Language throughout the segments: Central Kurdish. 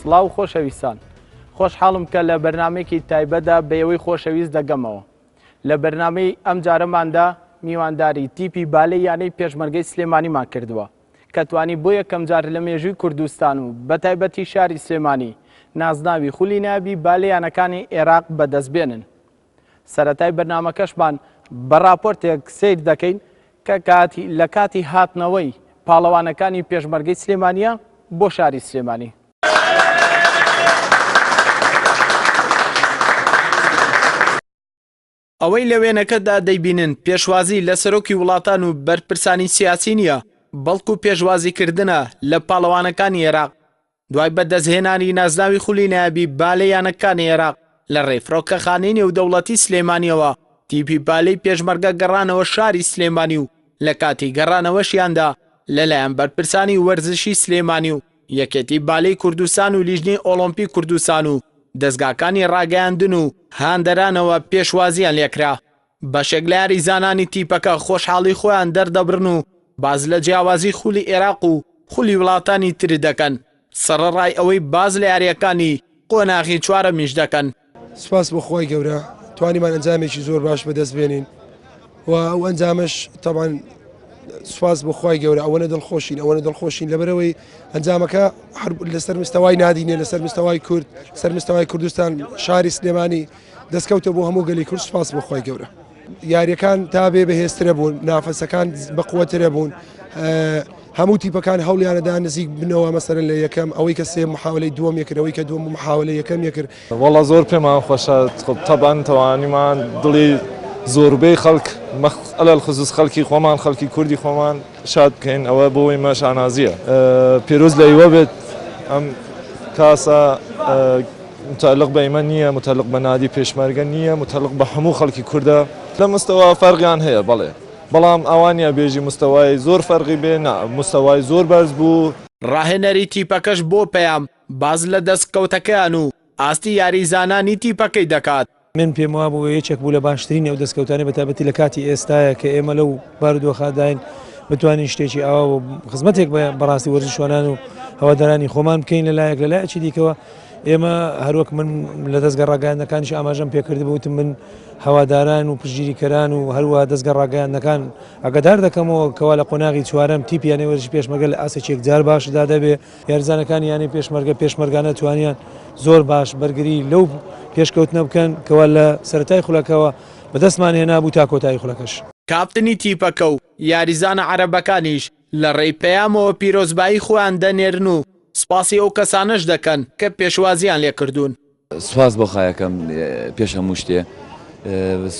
سڵاو خۆشەویستان خۆشحاڵم کە لە بەرنمەیەکی تایبەتدا بەیەوەی خۆشەویست دەگەمەوە لە بەرنمەی ئەم جارەماندا میوانداری تیپی بالەی یانەی پێشمەرگەی سلێمانیمان کردووە کە توانی بۆ یەکەم جار لە مێژووی کوردستان و بەتایبەتی شاری سلێمانی نازناوی خولی نابی بالەیانەکانی عێراق بەدەستبێنن. سەرەتای بەرنامەکەشمان بە راپۆرتێک سیر دەکەین کە لە کاتی هاتنەوەی پاڵەوانەکانی پێشمەرگەی سلێمانیە بۆ شاری سلێمانی. ئەوەی لە وێنەکەدا دەیبینن پێشوازی لە سەرۆکی وڵاتان و بەرپرسانی سیاسی نییە بەڵکو پێشوازیکردنە لە پاڵەوانەکانی عێراق دوای بەدەستهێنانی نازناوی خولی نایابی بالەیانەکانی عێراق لە ڕێفرۆکەخانەی نێودەوڵەتی سلێمانیەوە تیپی بالەی پێشمەرگە گەڕانەوە شاری سلێمانی و لە کاتی گەڕانەوەشیاندا لەلایەن بەرپرسانی وەرزشی سلێمانی و یەکێتی بالەی کوردستان و لیژنەی ئۆلۆمپی کوردستان و دەستگاکانی ڕاگەیاندن و هاندەرانەوە پێشوازیان لێکرا. بەشێک لە یاریزانانی تیپەکە خۆشحاڵی خۆیان دەردەبرن و باز لە جیاوازی خولی عێراق و خولی وڵاتانی تر دەکەن سەرڕای ئەوەی باز لە یاریەکانی قۆناغی چوارە میش دەکەن. سپاس بۆ خۆی گەورە توانیمان ئەنجامێکی زۆر باش بەدەست بێنین و ئەو ئەنجامش تەمان سپاس بۆ خۆی گەورە ئەوەنە دڵخۆشین لەبەرەوەی ئەنجامەکە لەسەر مستەوای نادینێ لەسەر مستەوای کورد سەر مستەوای کوردستان شاری سلێمانی دەستکەوتە بۆ هەموو گەلی کورد. سپاس بۆ خۆی گەورە. یاریەکان تا بێ بەهێزترە بوون نافەسەکان بەقووەترە بوون هەموو تیپەکان هەوڵیانەدا نزیک بنەوە مەسەرەن لە یەکەم ئەوەی کە سێ محاولەی دووەم یەکردەوەی کە دووەم محاولەی یەکەم یەکرد. وەڵا زۆر پێمان خۆشە تەبان توانیمان دڵی زۆربەی خەڵک ئەلەل خصوص خەڵکی خۆمان خەڵکی کوردی خۆمان شاد بکەین ئەوە بۆی مەشانازیە پیرۆز لە ئیوە بێت ئەم کاسە متعلق بە ئێمە نییە متعلق بە نادی پێشمەرگە نییە متعلق بە هەموو خەڵکی کووردە لە مستەوا فەرقیان هەیە بەڵێ بەڵام ئەوانە بێژی مستەوای زۆر فەرقی بێ مستەوای زۆر بەرز بوو. ڕاهێنەری تیپەکەش بۆ پەیام باز لە دەستکەوتەکەیان و ئاستی یاریزانانی تیپەکەی دەکات. من پێم وابوو یەکێک بوو لە باشترین ئەو دەستکەوتانە بەتابەتی لە کاتی ئێستاە کە ئێمە لەو بارودۆخاداین بتوانین شتێکی ئەوە خزمەتێک بەڕاستی وەرزشوانان و هەوادارانی خۆمان بکەین لەلایەک لەلایەکی دیکەوە. ئێمە هەروەک من لە دەستگە ڕاگەیاندەکانیش ئاماژەم پێکردی بوتم من هەواداران و پشتگیریکەران و هەروە دەستگە ڕاگەیاندەکان ئەگەدار دەکەمەوە کەوا لە قۆناغی چوارەم تیپیانەی وەرزش پێشمەرگە لە ئاسێکێک جار باشدا دەبێ یاریزانەکانی یانی پێشمەرگانە توانیان زۆر باش بەرگری لەو پێشکەوتنە بکەن کەوا لە سەرەتای خولەکەوە بەدەستمان هێنا بوو تا کۆتایی خولەکەش. کاپتنی تیپەکە و یاریزانە عەرەبەکانیش لە ڕێی پەیامەوە پیرۆزبایی خۆیان دەنێرن و سپاسی ئەو کەسانش دەکەن کە پێشوازیان لێکردوون. سپاس بۆ خایەکەم پێش هەموو شتێ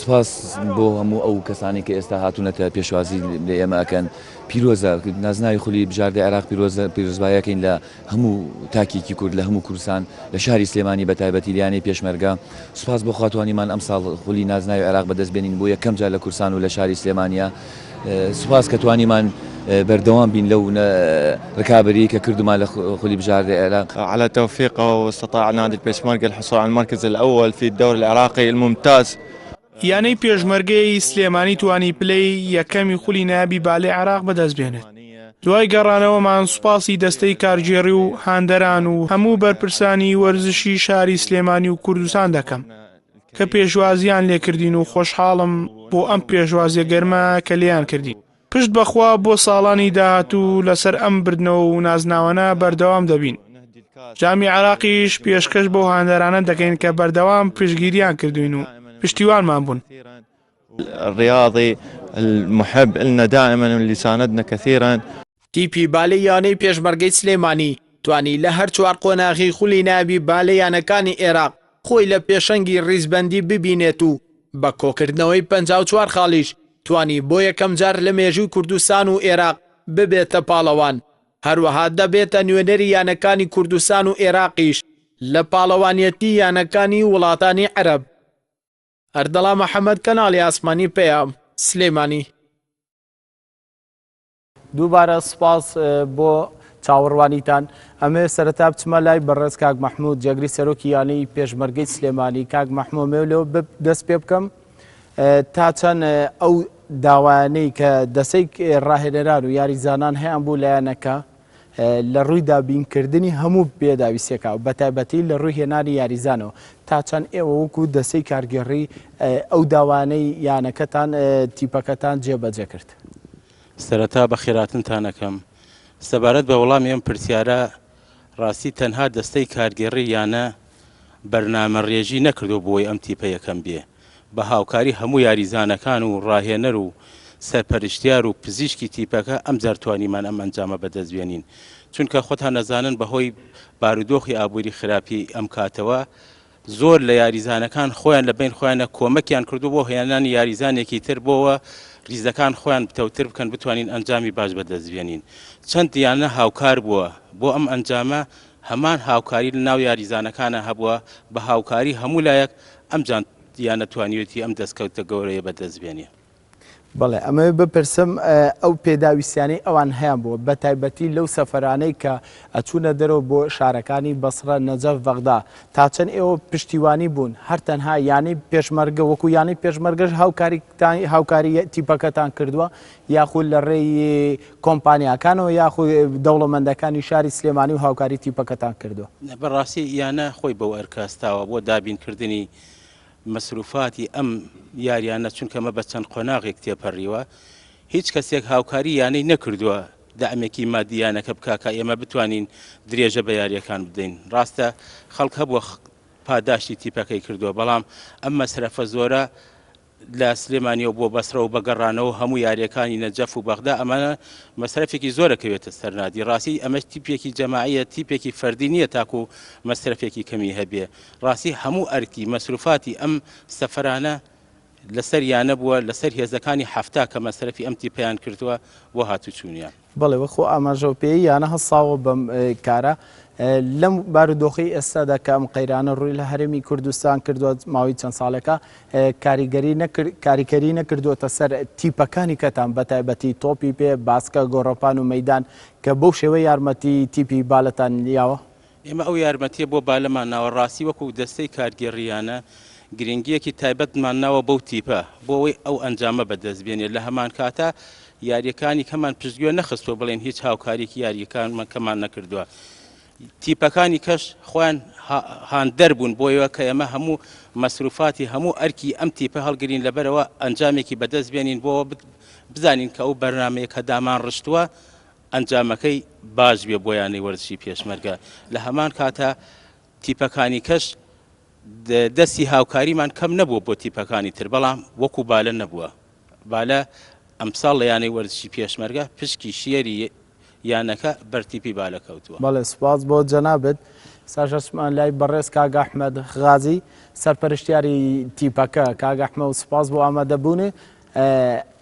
سپاس بۆ هەموو ئەو کەسانی کە ئێستا هاتوونەتە پێشوازی لە ئێمە ئەکەن پیرۆزە نازناوی خولی بژاردە عێراق پیرۆزبایەکەین لە هەموو تاکیکی کورد لە هەموو کوردستان لە شاری سلێمانی بەتایبەتی لیانەی پێشمەرگە. سپاس بۆ خواتوانیمان ئەم ساڵ خولی نازناوی عێراق بەدەستبێنین بۆ یەکەم جار لە کوردستان و لە شاری سلێمانیە. سپاس کە توانیمان بەردەوام بین لەو ڕکابەری کە کردمان لە خولی بژاردە عێراق. على توفيقه واستطاع نادي البيشمركة الحصول على المركز الأول في الدوري العراقي الممتاز. یانەی پێشمەرگەی سلێمانی توانی پلەی یەکەمی خولی نایابی بالەی عێراق بەدەستبێنێت. دوای گەڕانەوەمان سوپاسی دەستەی کارگێڕی و هاندەران و هەموو بەرپرسانی وەرزشی شاری سلێمانی و کوردستان دەکەم کە پێشوازیان لێکردین و خۆشحاڵم بۆ ئەم پێشوازیە گەرمە کە لێیان کردین. پشت بەخوا بۆ ساڵانی داهاتوو لەسەر ئەم بردنەوە و نازناوانە بەردەوام دەبین. جامی عێراقیش پێشکەش بۆ هاندەرانە دەکەین کە بەردەوام پشتگیریان کردوین و پشتیوانمان بوون. الرياضي المحب لنا دائما اللي ساندنا كثيرا. تیپی بالەی یانەی پێشمەرگەی سلێمانی توانی لە هەر چوار قۆناغی خولی نایابی بالەیانەکانی عێراق خۆی لە پێشەنگی ڕیزبەندی ببینێت و بە کۆکردنەوەی 54 خاڵیش توانی بۆ یەکەم جار لە مێژووی کوردستان و عێراق ببێتە پاڵەوان. هەروەها دەبێتە نوێنەری یانەکانی کوردستان و عێراقیش لە پاڵەوانیەتی یانەکانی وڵاتانی عەرەب. ئەردەڵا مەحەممەد کەناڵی ئاسمانی پێیام سلێمانی. دووبارە سپاس بۆ چاوەڕوانیتان. ئەمێ سەرەتا بچمە لای بەڕێز کاک مەحموود جەگری سەرۆکی یانەی پێشمەرگەی سلێمانی. کاک مەحموود لەوە دەست پێ بکەم تا چەند ئەو داوایانەی کە دەسەی ڕاهێنەران و یاریزانان هەیەیان بوو لایەنەکە لە ڕووی دابینکردنی هەموو پێداویستێکە بە تایبەتی لە ڕووی هێنانی یاریزانەوە تا چەند ئێوە وەکو دەستەی کارگەڕی ئەو داوانەی یانەکەتان تیپەکەتان جێبەجێ کرد. سەرەتا بە خێراتنتانەکەم سەبارەت بە وەڵامی ئەم پرسیارە ڕاستی تەنها دەستەی کارگێڕی یانە بەرنامەڕێژی نەکردو بۆی ئەم تیپە یەکەم بێ بە هاوکاری هەموو یاریزانەکان و ڕاهێنەر و سەرپەرشتیار و پزیشکی تیپەکە ئەم جارتوانیمان ئەم ئەنجامە بەدەستبێنین چونکە خۆتان نەزانن بەهۆی بارودۆخی ئابووری خراپی ئەم کاتەوە زۆر لە یاریزانەکان خۆیان لە بین خۆیانە کۆمەکیان کردو بۆ هێنانی یاریزانێکی تر بۆەوە ریزەکان خۆیان بتەوتر بکەن بتوانین ئەنجامی باش بەدەستبێنین چەند دیانە هاوکار بووە بۆ ئەم ئەنجامە هەمان هاوکاری لە ناو یاریزانەکانە هەبووە بە هاوکاری هەموو لایەک ئەم جان دیانە توانیوەتی ئەم دەستکەوتە گەورەیە بەدەستبێنێ. بەڵێ ئەمە بپرسم ئەو پێداویستیانەی ئەوان هەیە بووە بە تایبەتی لەو سەفەرانەی کە ئەچوونە دەرەوە بۆ شارەکانی بەسرە نەجەف بەغدا تا چەند ئێوە پشتیوانی بوون هەر تەنها یانەی پێشمەرگە وەکو یانەی پێشمەرگەش هاوکاری تیپەکەتان کردووە یاخود لە ڕێی کۆمپانیاکانەوە یاخود دەوڵەمەندەکانی شاری سلێمانی و هاوکاری تیپەکەتان کردووە. بەڕاستی یانە خۆی بەو ئەرکاستاوە بۆ دابینکردنی مەسروفاتی ئەم یاریانە چونکە مە بە چەند قۆناغێک تێپەڕیوە هیچ کەسێک هاوکاری یانەی نەکردووە دامێکی مادیانەکە بکاکە ئێمە بتوانین درێژە بە یاریەکان بدەین ڕاستە خەڵک هەبووە پاداشتی تیپەکەی کردووە بەڵام ئەم مەسرەفە زۆرە لە سلێمانیەوە بۆ بەسرە و بەگەڕانەوە هەموو یاریەکانی نەجەف و بەغدا ئەمانە مەسرەفێکی زۆرەکەوێتە سەرنادی ڕاستی ئەمەش تیپێکی جەماعیە تیپێکی فەردی نییە تاکو مەسرەفێکی کەمی هەبێ ڕاستی هەموو ئەرکی مەسروفاتی ئەم سەفەرانە لەسەر یانە بووە لەسەر هێزەکانی هەفتا کە مەسرەفی ئەم تیپەیان کردووە بۆ هاتوچوونیان. بەڵێ وەخۆ ئاماژەوپێی یانە هەساوە بەم کارە لەم بارودۆخی ئێستادا کە ئەم قەیرانە ڕووی لە هەرێمی کوردستان کردووە ماوەی چەند ساڵێکە کاریگەری نەکردووەتە سەر تیپەکانی کەتان بە تایبەتی تۆپی پێ باسکە گۆڕەپان و مەیدان کە بەو شێوەی یارمەتی تیپی بالەتان لیاوە. ئێمە ئەو یارمەتیە بۆ بالەمان ناوە ڕاستی وەکو دەستەی کارگێڕیانە گرنگیەکی تایبەتمان ناوە بەو تیپە بۆەوەی ئەو ئەنجامە بەدەستبێنێ لە هەمان کاتە یاریەکانی کەمان پشتگوێ نەخستوە بڵێن هیچ هاوکاریکی یاریەکانمان کەمان نەکردووە. تیپەکانی کەش خۆیان هاندەر بوون بۆیەوە کە ئێمە هەموو مەسروفاتی هەموو ئەرکی ئەم تیپە هەڵگرین لەبەرەوە ئەنجامێکی بەدەست بێنین بۆ بزانین کە ئەو بەرنامەیە کە دامان ڕشتووە ئەنجامەکەی باش بێ بۆیانەی وەرزشی پێشمەرگە لە هەمان کاتە تیپەکانی کەش دەستی هاوکاریمان کەم نەبووە بۆ تیپەکانی تر بەڵام وەکو بالە نەبووە بالە ئەمساڵ لە یانەی وەرزشی پێشمەرگە پشکی شێری یانەکە بەرتیپی بالەکەوتووە. بەڵێ سوپاس بۆ جەنابێت ساژەسمان لای بەڕێز کاگە ئەحمەد غازی سەرپەرشتیاری تیپەکە کاگە ئەحمەد سوپاس بۆ ئامادەبوونێ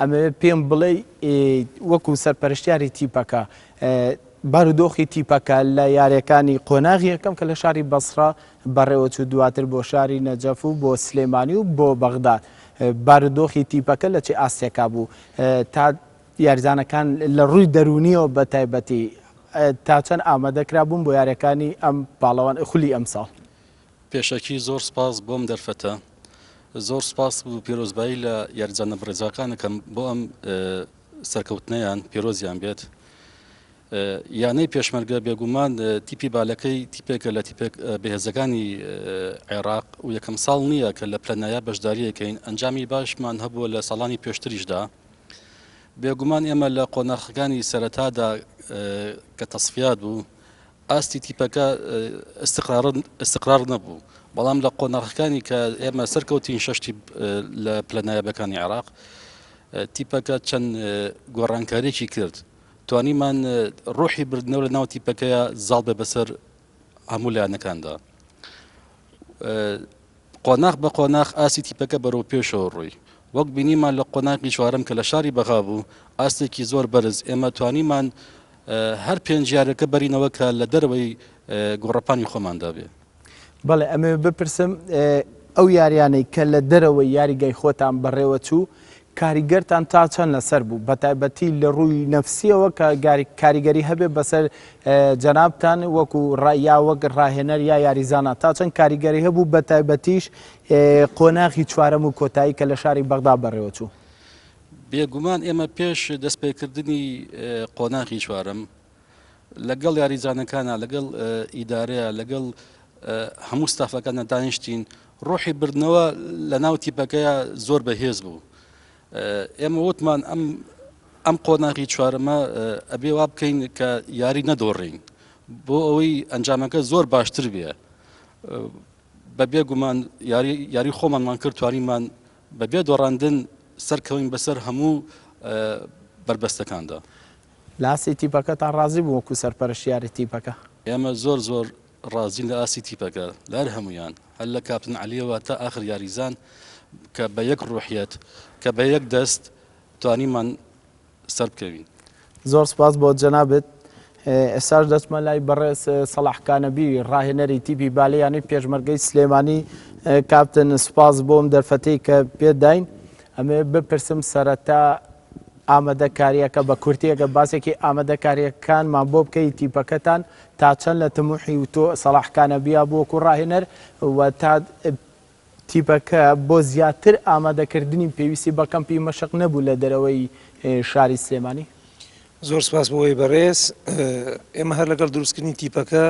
ئەمە پێم بڵێ وەکو سەرپەرشتیاری تیپەکە بارودۆخی تیپەکە لە یاریەکانی قۆناغی یەکەم کە لە شاری بەسرا بەڕێوەچوو دواتر بۆ شاری نەجەف و بۆ سلێمانی و بۆ بەغدا بارودۆخی تیپەکە لە چه ئاستێکا بوو تا یاریزانەکان لە ڕووی دەرونیەوە بە تایبەتی تا چەند ئامادەکرا بوون بۆ یاریەکانی ئەم پاڵەوان خولی ئەم ساڵ. پێشەکی زۆر سپاس بۆم دەرفەتە زۆر سپاس بوو پیرۆزبایی لە یاریزانە بڕێزاکانەکەم بۆ ئەم سەرکەوتنەیان پیرۆزیان بێت. یانەی پێشمەرگە بێگومان تیپی بالەکەی تیپێکە لە تیپێک بەهێزەکانی عێراق و یەکەم ساڵ نییە کە لە پلەنایە بەشداریەکەین ئەنجامی باشمان هەبووە لە ساڵانی پێشتریشدا. بێگومان ئێمە لە قۆناغەکانی سەرەتادا کە تەسفیات بوو ئاستی تیپەکە استقرار نەبوو بەڵام لە قۆناغەکانی کە ئێمە سەرکەوتین شەشتی لە پلەنایەکانی عێراق تیپەکە چەند گۆڕانکاریێکی کرد توانیمان ڕوحی بردنەوە لە ناو تیپەکەیە زاڵ بێ بەسەر هەموو لایەنەکاندا قۆناغ بە قۆناغ ئاستی تیپەکە بەرەو پێشەوە ڕووی وەک بینیمان لە قۆناغی چوارەم کە لە شاری بەغا بوو ئاستێکی زۆر بەرز ئێمە توانیمان هەر پێنجیارەکە بەرینەوە کە لە دەرەوەی گۆڕەپانی خۆماندا بێ. بەڵێ ئەمێ بپرسم ئەو یاریانەی کە لە دەرەوەی یاریگای خۆتان بەڕێوە چوو کاریگەرتان تا چەند لەسەر بوو بە تایبەتی لە ڕووی نەفسیەوە کە کاریگەری هەبێ بەسەر جەنابتان وەکو یا وەک ڕاهێنەر یا یاریزانە تا چەند کاریگەری هەبوو بە تایبەتیش قۆناغی چوارەم و کۆتایی کە لە شاری بەغدا بەڕێوە چوو. بێگومان ئێمە پێش دەستپێکردنی قۆناغی چوارەم لەگەڵ یاریزانەکانە لەگەڵ ئیدارەیە لەگەڵ هەموو ستافەکانە دانیشتین ڕۆحی بردنەوە لە ناو تیپەکەیە زۆر بەهێز بوو ئێمە وتمان ئەم قۆناغی چوارەمە ئەبێ وا بکەین کە یاری نەدۆڕین بۆ ئەوەی ئەنجامەکە زۆر باشتر بێ بەبێ گومان یاری خۆمانمان کرد توانیمان بەبێ دۆڕاندن سەرکەوین بەسەر هەموو بربەستەکاندا لاسی تیپەکەتان ڕازی بوو وەکو سەرپەرشتیاری تیپەکە ئێمە زۆر ڕازین لە ئاسی تیپەکە لار هەمویان هەر لە کاپتن عەلیەوە تا ئاخر یاریزان کە بە یەک ڕوحیەت کە بە یەک دەست توانیمان سەر بکەوین زۆر سپاس بۆ جەنابەت ئێستاش دەچمە لای بەڕێز سەلاح کانەبی ڕاهێنەری تیپی بالەیانی پێشمەرگەی سلێمانی کاپتن سپاس بۆم دەرفەتەی کە پێداین ئەمێ بپرسم سەرەتا ئامادەکاریەکە بە کورتیەکە باسێکی ئامادەکاریەکانمان بۆ بکەی تیپەکەتان تا چەند لە تموحی و تۆ سەلاح کانەبیە بۆ وەکو ڕاهێنەر و تا تیپەکە بۆ زیاتر ئامادەکردنی پێویستی بە کەمپی مەشق نەبوو لە دەرەوەی شاری سلێمانی زۆر سپاس بۆەوەی بەڕێز ئێمە هەر لەگەڵ دروستکردنی تیپەکە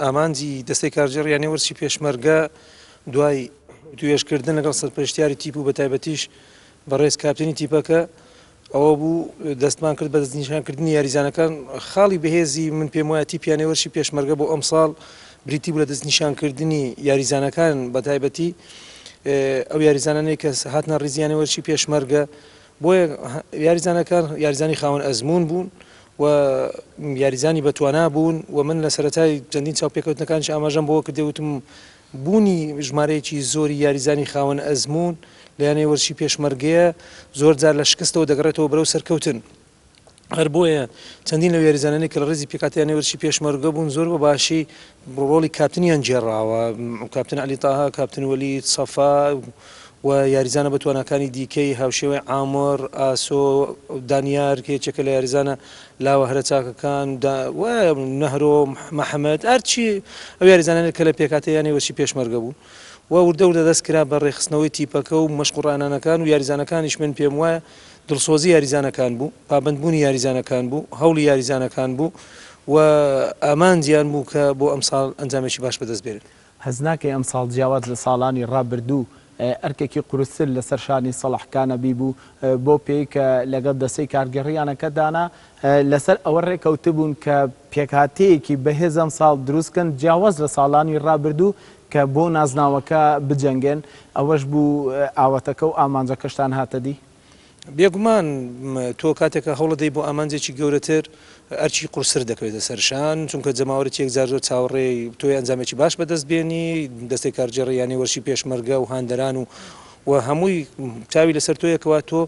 ئامانجی دەستەی کارژێڕیانی وەرزی پێشمەرگە دوای توێژکردن لەگەڵ سەرپەرشتیاری تیپ و بەتایبەتیش بەڕێز کاپتنی تیپەکە ئەوە بوو دەستمان کرد بە دەستنیشانکردنی یاریزانەکان خاڵی بەهێزی من پێم وایە تیپیانی وەرشی پێشمەرگە بۆ ئەم ساڵ بریتی بوو لە دەستنیشانکردنی یاریزانەکان بەتایبەتی ئەو یاریزانانەی کە هاتنە ڕیزیانی وەرشی پێشمەرگە بۆیە یاریزانەکان یاریزانی خاوەن ئەزمون بوون و یاریزانی بەتوانا بوون و من لە سەرەتای چەندین چاوپێکەوتنەکانش ئاماژەم بۆ کردێوتم بوونی ژمارەیەکی زۆری یاریزانی خاوەن ئەزمون لە یانەی وەرشی پێشمەرگەیە زۆر جار لە شکستەوە دەگەڕێتەوە بەرەو سەرکەوتن هەر بۆیە چەندین لە یاریزانانی کە لە ڕێزی پێکاتیانی وەرشی پێشمەرگە بوون زۆر بە باشی ڕۆڵی کاپتنیان جێڕاوە کاپتن عەلی تاها کاپتن وەلید سەفا و یاریزانە بەتوانەکانی دیکەی هاوشێوەی ئامۆر ئاسۆ دانیار کێچێکە لە یاریزانە لاوە هەرە چاکەکان نەهرۆ محەممەد ئەرچی ئەو یاریزانانی کە لە پێکاتیانی وەرشی پێشمەرگە بوو و وردە دەست کرا بە ڕێخستنەوەی تیپەکە و مەشقڕانانەکان و یاریزانەکانیش من پێم وایە دڵسۆزی یاریزانەکان بوو پابندبوونی یاریزانەکان بوو هەوڵی یاریزانەکان بوو و ئامانجیان بوو کە بۆ ئەم ساڵ ئەنجامێکی باش بەدەست بێنن هەز ناکەی ئەم ساڵ جیاواز لە ساڵانی ڕابردوو ئەرکێکی قورستر لەسەر شانی سەلاح کانەبی بوو بۆ پێی کە لەگەڵ دەستەی کارگەڕیانەکەدانا لەسەر ئەوە ڕێکەوتە بوون کە پێکهاتەیەکی بەهێز ئەم ساڵ دروستکەن جیاواز لە ساڵانی ڕابردوو کە بۆ نازناوەکە بجەنگێن ئەوەش بوو ئاوەتەکە و ئامانجەکەشتان هاتەدی بێگومان تۆ کاتێکە هەوڵە دەی بۆ ئامانجێکی گەورەتر ئەرچی قورسر دەکەوێتە سەرشان چونکە جەماوەرێکی یەکجار زۆر چاوەڕێ تۆی ئەنجامێکی باش بەدەست بێنی دەستەی کارجێڕیانی وەرشی پێشمەرگە و هاندەران و هەمووی چاوی لەسەر تۆیەکەوە تۆ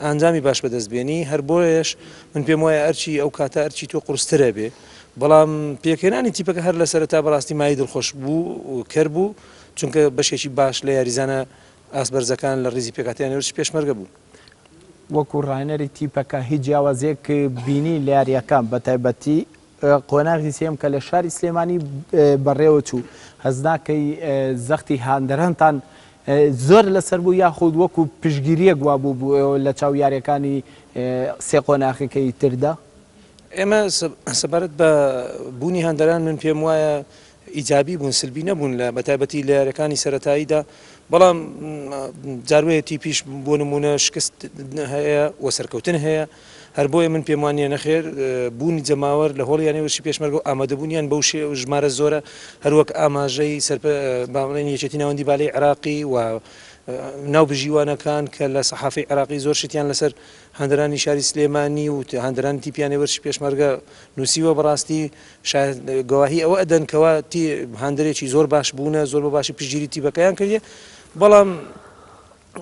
ئەنجامی باش بەدەست بێنی هەر بۆیش من پێم وایە ئەرچی ئەو کاتە ئەرچی تۆ قورسترە بێ بەڵام پێکهێنانی تیپەکە هەر لە سەرەتا بەڕاستی مای دڵخۆش بوو کرد بوو چونکە بەشێکی باش لە یاریزانە ئاسبەرزەکان لە ڕێزی پێکاتیانی وەرشی پێشمەرگە بوو وەکو ڕاهێنەری تیپەکە هیچ جیاوازێک بینی لە یاریەکان بەتایبەتی قۆناغی سێم کە لە شاری سلێمانی بەڕێوە چوو هەز ناکەی زەختی هاندەرانتان زۆر لەسەر بوو یاخود وەکو پشگیریە گوا بوو لە چاو یاریەکانی سێ قۆناغەکەی تردا ئێمە سەبارەت بە بوونی هاندەران من پێم وایە ئیجابی بوون سلبی نەبوون لە بەتایبەتی لە یاریەکانی سەرەتاییدا بەڵام جاروەیەتی پیش بۆ نمونە شکست هەیە و سەرکەوتن هەیە هەر بۆیە من پێم وانیە نەخێر بوونی جەماوەر لە هۆڵیانی وەرشی پێشمەرگە و ئامادەبوونیان بەو ژمارە زۆرە هەروەک ئاماژەی باڵێن یەکێتی ناوەندی بالای عێراقی و ناو بژیوانەکان کە لە سەحافەی عێراقی زۆر شتیان لەسەر هاندەرانی شاری سلێمانی و هاندەرانی تیپیانی وەرشی پێشمەرگە نووسیوە بەڕاستی گەواهی ئەوە ئەدەن کەوا هاندەرێکی زۆر باش بوونە زۆر بە باشی پشگیری تیپەکەیان کردێ بەڵام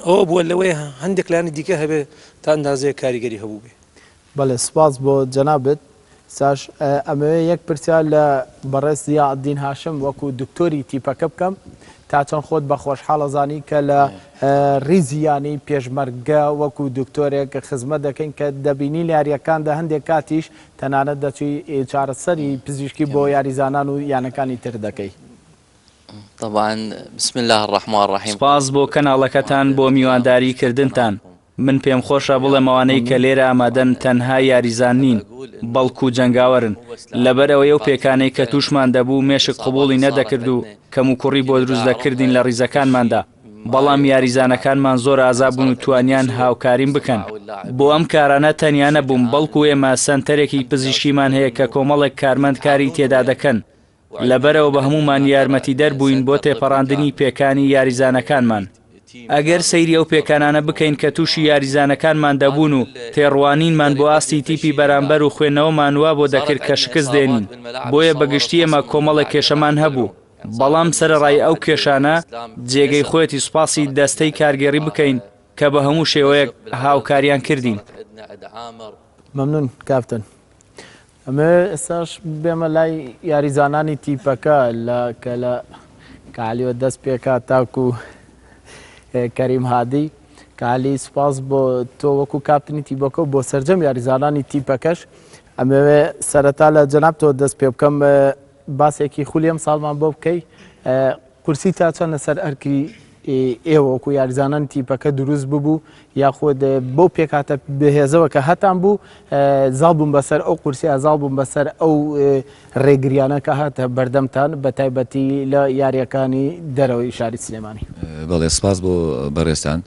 ئەوە بووە لەوەی هەندێک لایانی دیکە هەبێ تا ئەندازەیە کاریگەری هەبوو بێ بەڵێ سپاس بۆ جەنابەت ساش ئەمەوێ یەک پرسیار لە بەڕێز زیادین هاشم وەکو دکتۆری تیپەکە بکەم تا چەند خۆت بە خۆشحاڵەزانی کە لە ڕیزیانی پێشمەرگە وەکو دکتۆرێک خزمەت دەکەین کە دەبینی لە یاریەکاندا هەندێک کاتیش تەنانەت دەچوی چارەسەری پزیشکی بۆ یاریزانان و یانەکانی تر دەکەی طبعا بسم الله الرحمن الرحیم سپاس بۆ کەناڵەکەتان بۆ میوانداری کردنتان من پێم خۆشە بڵێم ئەوانەی کە لێرە ئامادەن تەنها یاریزان نین بەڵکو جەنگاوەرن لەبەرەوەی ئەو پێکانەی کە تووشمان دەبوو مێشک قبوڵی نەدەکرد و کەم و کوڕی بۆ دروست دەکردین لە ڕیزەکانماندا بەڵام یاریزانەکانمان زۆر ئازاد بوون و توانیان هاوکاریم بکەن بۆ ئەم کارانە تەنیا نەبووم بەڵکو ئێمە سەنتەرێکی پزیشکیمان هەیە کە کۆمەڵێک کارمەند کاری تێدا دەکەن لەبەرەوە بە هەمومان یارمەتی دەربووین بۆ تێپەڕاندنی پێکانی یاریزانەکانمان ئەگەر سەیری ئەو پێکانانە بکەین کە تووشی یاریزانەکانمان دەبوون و تێڕوانینمان بۆ ئاستی تیپی بەرامبەر و خوێندنەوەمان وا بۆ دەکرد کە شکست دێنین بۆیە بەگشتی ئێمە کۆمەڵێک کێشەمان هەبوو بەڵام سەرەڕای ئەو کێشانە جێگەی خۆیەتی سوپاسی دەستەی کارگێڕی بکەین کە بە هەموو شێوەیەک هاوکاریان کردین. مەمنون کاپتن. ئەمە ئێستاش بێمە لای یاریزانانی تیپەکە کە لە کالیوە دەست پێکات تاکو کەریم هادی کالی سوپاس بۆ تۆ وەکو کاپتنی تیپەکە و بۆ سەرجەم یاریزانانی تیپەکەش ئەمەوێ سەرەتا لە جەناب تۆ دەست پێ بکەم باسێکی خولی ئەم ساڵمان بۆ بکەی قورسی تا چەند لەسەر ئەرکی ئێوە وەکو یاریزانانی تیپەکە دروست ببوو یاخود بۆ پێکاتە بەهێزەوە کە هەتان بوو زاڵ بووم بەسەر ئەو قورسی ئازاڵ بووم بەسەر ئەو ڕێگریانە کە هاتە بەردەمتان بە تایبەتی لە یاریەکانی دەرەوەی شاری سلێمانی. بەڵێ سپاس بۆ بەڕێستان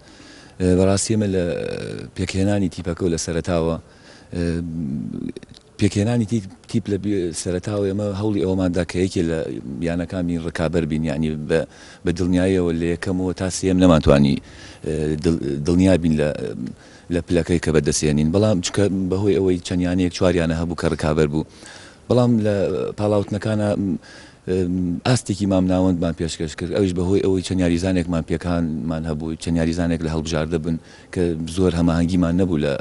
بەڕاستی ئێمە لە پێکهێنانی تیپەکە و لە سەرەتاوە پێکهێنانی تیپ لە سەرەتاوە ئێمە هەوڵی ئەوەماندا کە یەکێ لە یانەکانی ڕکابەر بین یعنی بە دڵنیاییەوە لە یەکەمەوە تا سێم نەمانتوانی دڵنیا بین لە پلەکەی کە بەدەستێنین بەڵام چکە بەهۆی ئەوەی چەندیانەیەک چواریانە هەبوو کە ڕکابەر بوو بەڵام لە پاڵاوتنەکانە ئاستێکی مام ناوەندمان پێشکەش کرد ئەوش بەهۆی ئەوەی چەند یاریزانێکمان پێکانمان هەبوو چەند یاریزانێک لە هەڵبژاردە بن کە زۆر هەماهەنگیمان نەبوو لە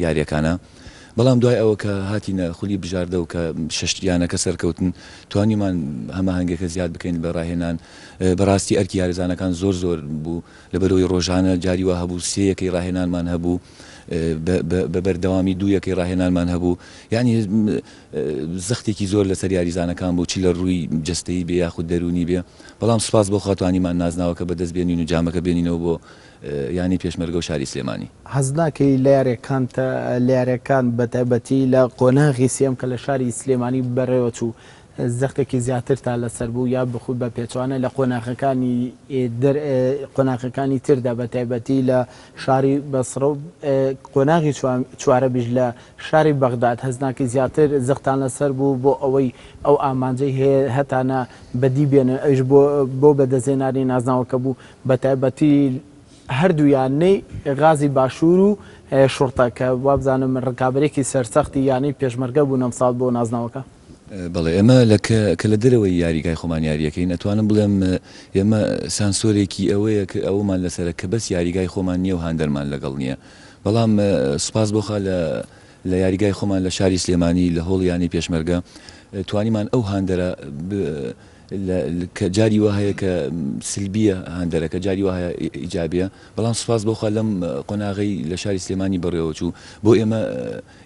یاریەکانە بەڵام دوای ئەوە کە هاتیینە خولی بژاردە و کە شەشتیانەکە سەرکەوتن توانیمان هەماهەنگەکە زیاد بکەین بە ڕاهێنان بەڕاستی ئەرکی یاریزانەکان زۆر بوو لەبەرەوەی ڕۆژانە جاریوە هەبوو سێیەکەی ڕاهێنانمان هەبوو بە بەردەوامی دوویەکەی ڕاهێنانمان هەبوو یعنی زەختێکی زۆر لەسەر یاریزانەکان بوو چی لە ڕووی جستەیی بێ یاخود دەرونی بێ بەڵام سوپاس بۆ خاتوانیمان نازناوە کە بەدەست بێنین و جامەکە بێنینەوە بۆ ینی پێشمەرگە و شاری سلێمانی حەز ناکەی لە یاریەکان بەتایبەتی لە قۆناغی سێم کە لە شاری سلێمانی بەڕێوە چوو زەختێکی زیاتر تا لەسەر بوو یا بخود بە پێچوانە لە قۆناغەکانی تردا بەتایبەتی لە شاری بەسڕە و قۆناغی چوارە بیش لە شاری بەغداد هەز ناکەی زیاتر زەختان لەسەر بوو بۆ ئەوەی ئەو ئامانجەی هەیە هەتانە بەدی بێنن ئەوش بۆ بەدەستێنانی نازناوەکە بوو بەتایبەتی هەردوویانەی غازی باشوور و شوڕتەکە وابزانم ڕکابەرێکی سەرسەختی یانەی پێشمەرگە بوو ئەمساڵ بۆ نازناوەکە. بەڵێ ئێمە کە لە دەرەوەی یاریگای خۆمان یاریەکەی نەتوانم بڵێم ئێمە سانسۆرێکی ئەوەیە کە ئەومان لەسەرە کە بەس یاریگای خۆمان نییە و هاندەرمان لەگەڵ نییە بەڵام سوپاس بۆخە لە یاریگای خۆمان لە شاری سلێمانی لە هۆڵ یانی پێشمەرگە توانیمان ئەو هاندەرە کە جاری وە هەیە کە سلبیە هاندەرەکە جاری وە هەیە ئیجابیە بەڵام سوپاس بۆخە لەم قۆناغی لە شاری سلێمانی بەڕێوە چوو بۆ ئێمە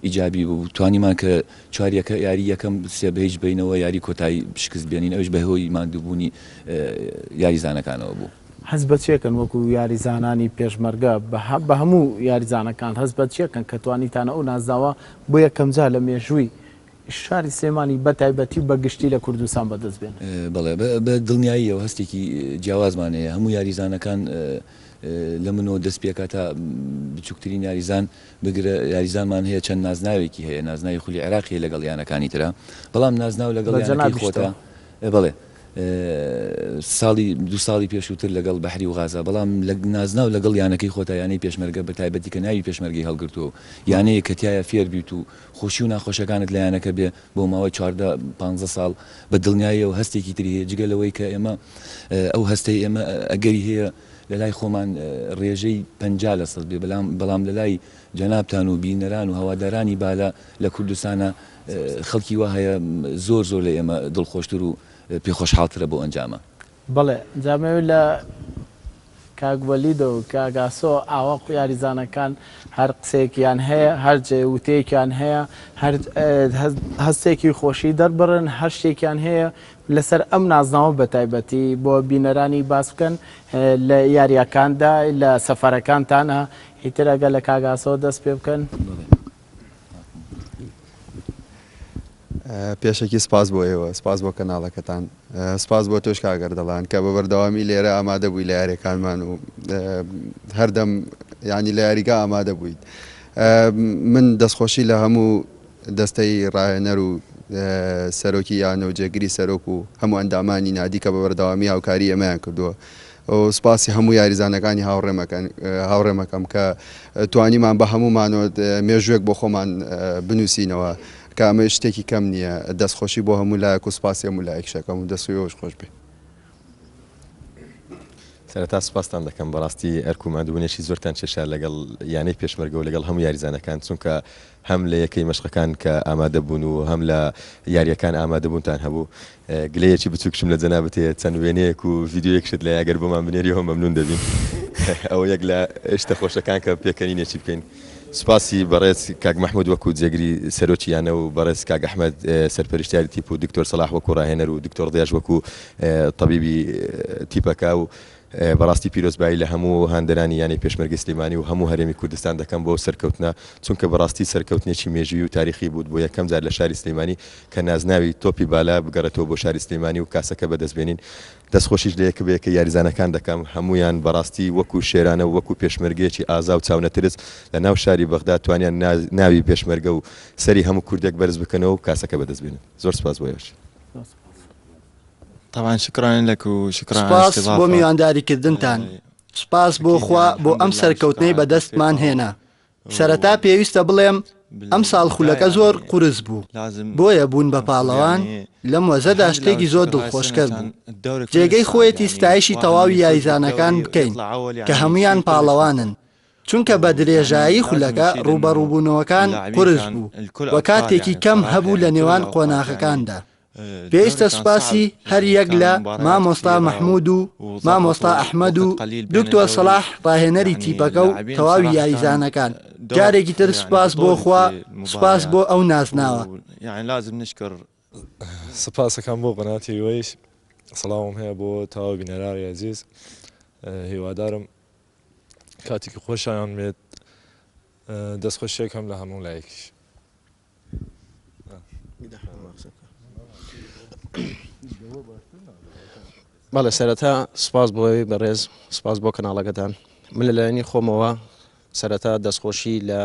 ئیجابی بوو توانیمان کە چواریەکە یاری یەکەم سێبەیج بینەوە یاری کۆتایی شکست بێنین ئەوش بەهۆی ماندووبوونی یاریزانەکانەوە بوو. هەز بە چێکن وەکو یاریزانانی پێشمەرگە بە هەموو یاریزانەکان هەز بە چێکن کە توانیتانە ئەو نازداوە بۆ یەکەمجار لە مێژووی شاری سلێمانی بەتایبەتی بەگشتی لە کوردستان بەدەست بێن. بەڵێ بە دڵنیاییەوە هەستێکی جیاوازمانەیە هەموو یاریزانەکان لە منەوە دەست پێکات تا بچووکترین یاریزان بگرە یاریزانمان هەیە چەند نازناوێکی هەیە نازناوی خولی عێراقی لەگەڵ یانەکانی ترە بەڵام نازناو لەگەڵ یانەکەی خۆتە بڵێ دو ساڵی پێشووتر لەگەڵ بەحری و غازا بەڵام نازناو لەگەڵ یانەکەی خۆتە یانەی پێشمەرگە بە تایبەتی کە ناوی پێشمەرگی هەڵگرتووە یانەیە کە تایە فێر بیت و خۆشی و ناخۆشەکانت لە یانەکە بێ بۆ ماوەی 14-15 ساڵ بە دڵنیاییەوە هەستێکی تری هەیە جگەلەوەی کە ئێمە ئەو هەستەی ئێمە ئەگەری هەیە لە لای خۆمان ڕێژەی 50% بێ بەڵام لە لای جەنابتان و بینەران و هەوادارانی بالا لە کوردستانە خەڵکی وا هەیە زۆر لە ئێمە دڵخۆشتر و پێخۆشحاڵترە بۆ ئەنجامە. بەڵێ جامەوێت لە کاگوەلید و کاگاسۆ ئاوا یاریزانەکان هەر قسێکیان هەیە هەر وتەیەکیان هەیە هەر هەستێکی خۆشی دەربڕن هەر شتێکیان هەیە لەسەر ئەم نازناوە بە تایبەتی بۆ بینەرانی باس بکەن لە یاریەکاندا لە سەفەرەکانتانە ئیتر ئەگە لە کاگاسۆ دەست پێ بکەن. پێشێکی سپاس بۆ ئێوە سپاس بۆ کەناڵەکەتان سپاس بۆ تۆش کاگەر دەڵان کە بە بەردەوامی لێرە ئامادە بووی لە یاریەکانمان و هەردەم ینی لە یاریگا ئامادە بوویت. من دەستخۆشی لە هەموو دەستەی ڕاهێنەر و سەرۆکی یانە و جێگیری سەرۆک و هەموو ئەندامانی نادی کە بە بەردەوامی هاوکاری ئەمەیان کردووە و سپاسی هەموو یاریزانەکانی هاوڕێمەکەم کە توانیمان بە هەموومانەوە مێژوێک بۆ خۆمان بنووسینەوە کە ئەمە شتێکی کەم نییە دەستخۆشی بۆ هەموو لایەک و سپاسی هەموو لایەکشەکەم و دەستویەوەش خۆش بێ. سەرەتا سپاسان دەکەم بەڕاستی ئەرکوماندبوونێکی زۆرتان چێشە لەگەڵ یانەی پێشمەرگە و لەگەڵ هەموو یاریزانەکان چونکە هەم لە یەکەی مەشقەکان کە ئامادە بوون و هەم لە یاریەکان ئامادە بوونتان هەبوو گلەیەکی بچووکشم لە جەنابەتێ چەند وێنەیەک و ڤیددیۆیەکشت لە یاگەر بۆمان بنێریەوە مەمنون دەبین ئەوە یەک لە شتە خۆشەکان کە پێکەنینێکی بکەین. سپاسی بەڕێز کاک مەحموود وەکو جێگری سەرۆکیانە و بەڕێز کاک ئەحمەد سەرپەرشتیاری تیپ و دکتۆر سەلاح وەکو ڕاهێنەر و دکتۆر دێژ وەکو تەبیبی تیپەکە و بەڕاستی پیرۆزبایی لە هەموو هاندەرانی یانی پێشمەرگەی سلێمانی و هەموو هەرێمی کوردستان دەکەم بۆ سەرکەوتنە چونکە بەڕاستی سەرکەوتنێکی مێژووی و تاریخی بوو بۆ یەکەم جار لە شاری سلێمانی کە نازناوی تۆپی بالا بگەڕێتەوە بۆ شاری سلێمانی و کاسەکە بەدەستبێنین. دەستخۆشیش لە یەکە بەیەکە یاریزانەکان دەکەم هەمویان بەڕاستی وەکو شێرانە و وەکو پێشمەرگەیەکی ئازا و چاونەترس لە ناو شاری بەغدا توانیان ناوی پێشمەرگە و سەری هەموو کوردێک بەرز بکەنەوە و کاسەکە بەدەستبێنن. زۆر سپاس بۆ یاش. طبعا شكرا لك وشكرا سپاس بۆ میوانداریکردنتان سپاس بۆ خوا بۆ ئەم سەرکەوتنەی بەدەستمان هێنا. سەرەتا پێویستە بڵێم ئەم ساڵ خولەکە زۆر قورس بوو بۆیە بوون بە پاڵەوان لەم وەزەدا شتێکی زۆر دڵخۆشکەر بوو. جێگەی خۆیەتی ستایشی تەواوی یاریزانەکان بکەین کە هەمویان پاڵەوانن چونکە بە درێژایی خولەکە ڕوبەڕووبوونەوەکان قورس بوو وە کاتێکی کەم هەبوو لە نێوان قۆناغەکاندا. پێویستە سپاسی هەر یەک لە مامۆستا مەحموود و مامۆستا ئەحمەد و دکتۆر سەلاح ڕاهێنەری تیپەکە و تەواوی یاریزانەکان. جارێکی تر سپاس بۆ خوا سپاس بۆ ئەو نازناوە. سپاسەکەم بۆ قەناتی وەیش سەڵامم هەیە بۆ تەواو بینەرانی عەزیز هیوادارم کاتێکی خۆشیان بێت دەستخۆشیێکم لە هەموو لایەکیش. بەڵێ سەرەتا سپاس بۆی بەڕێز سپاس بۆ کەناڵەکەتان. من لەلایەنی خۆمەوە سەرەتا دەستخۆشی لە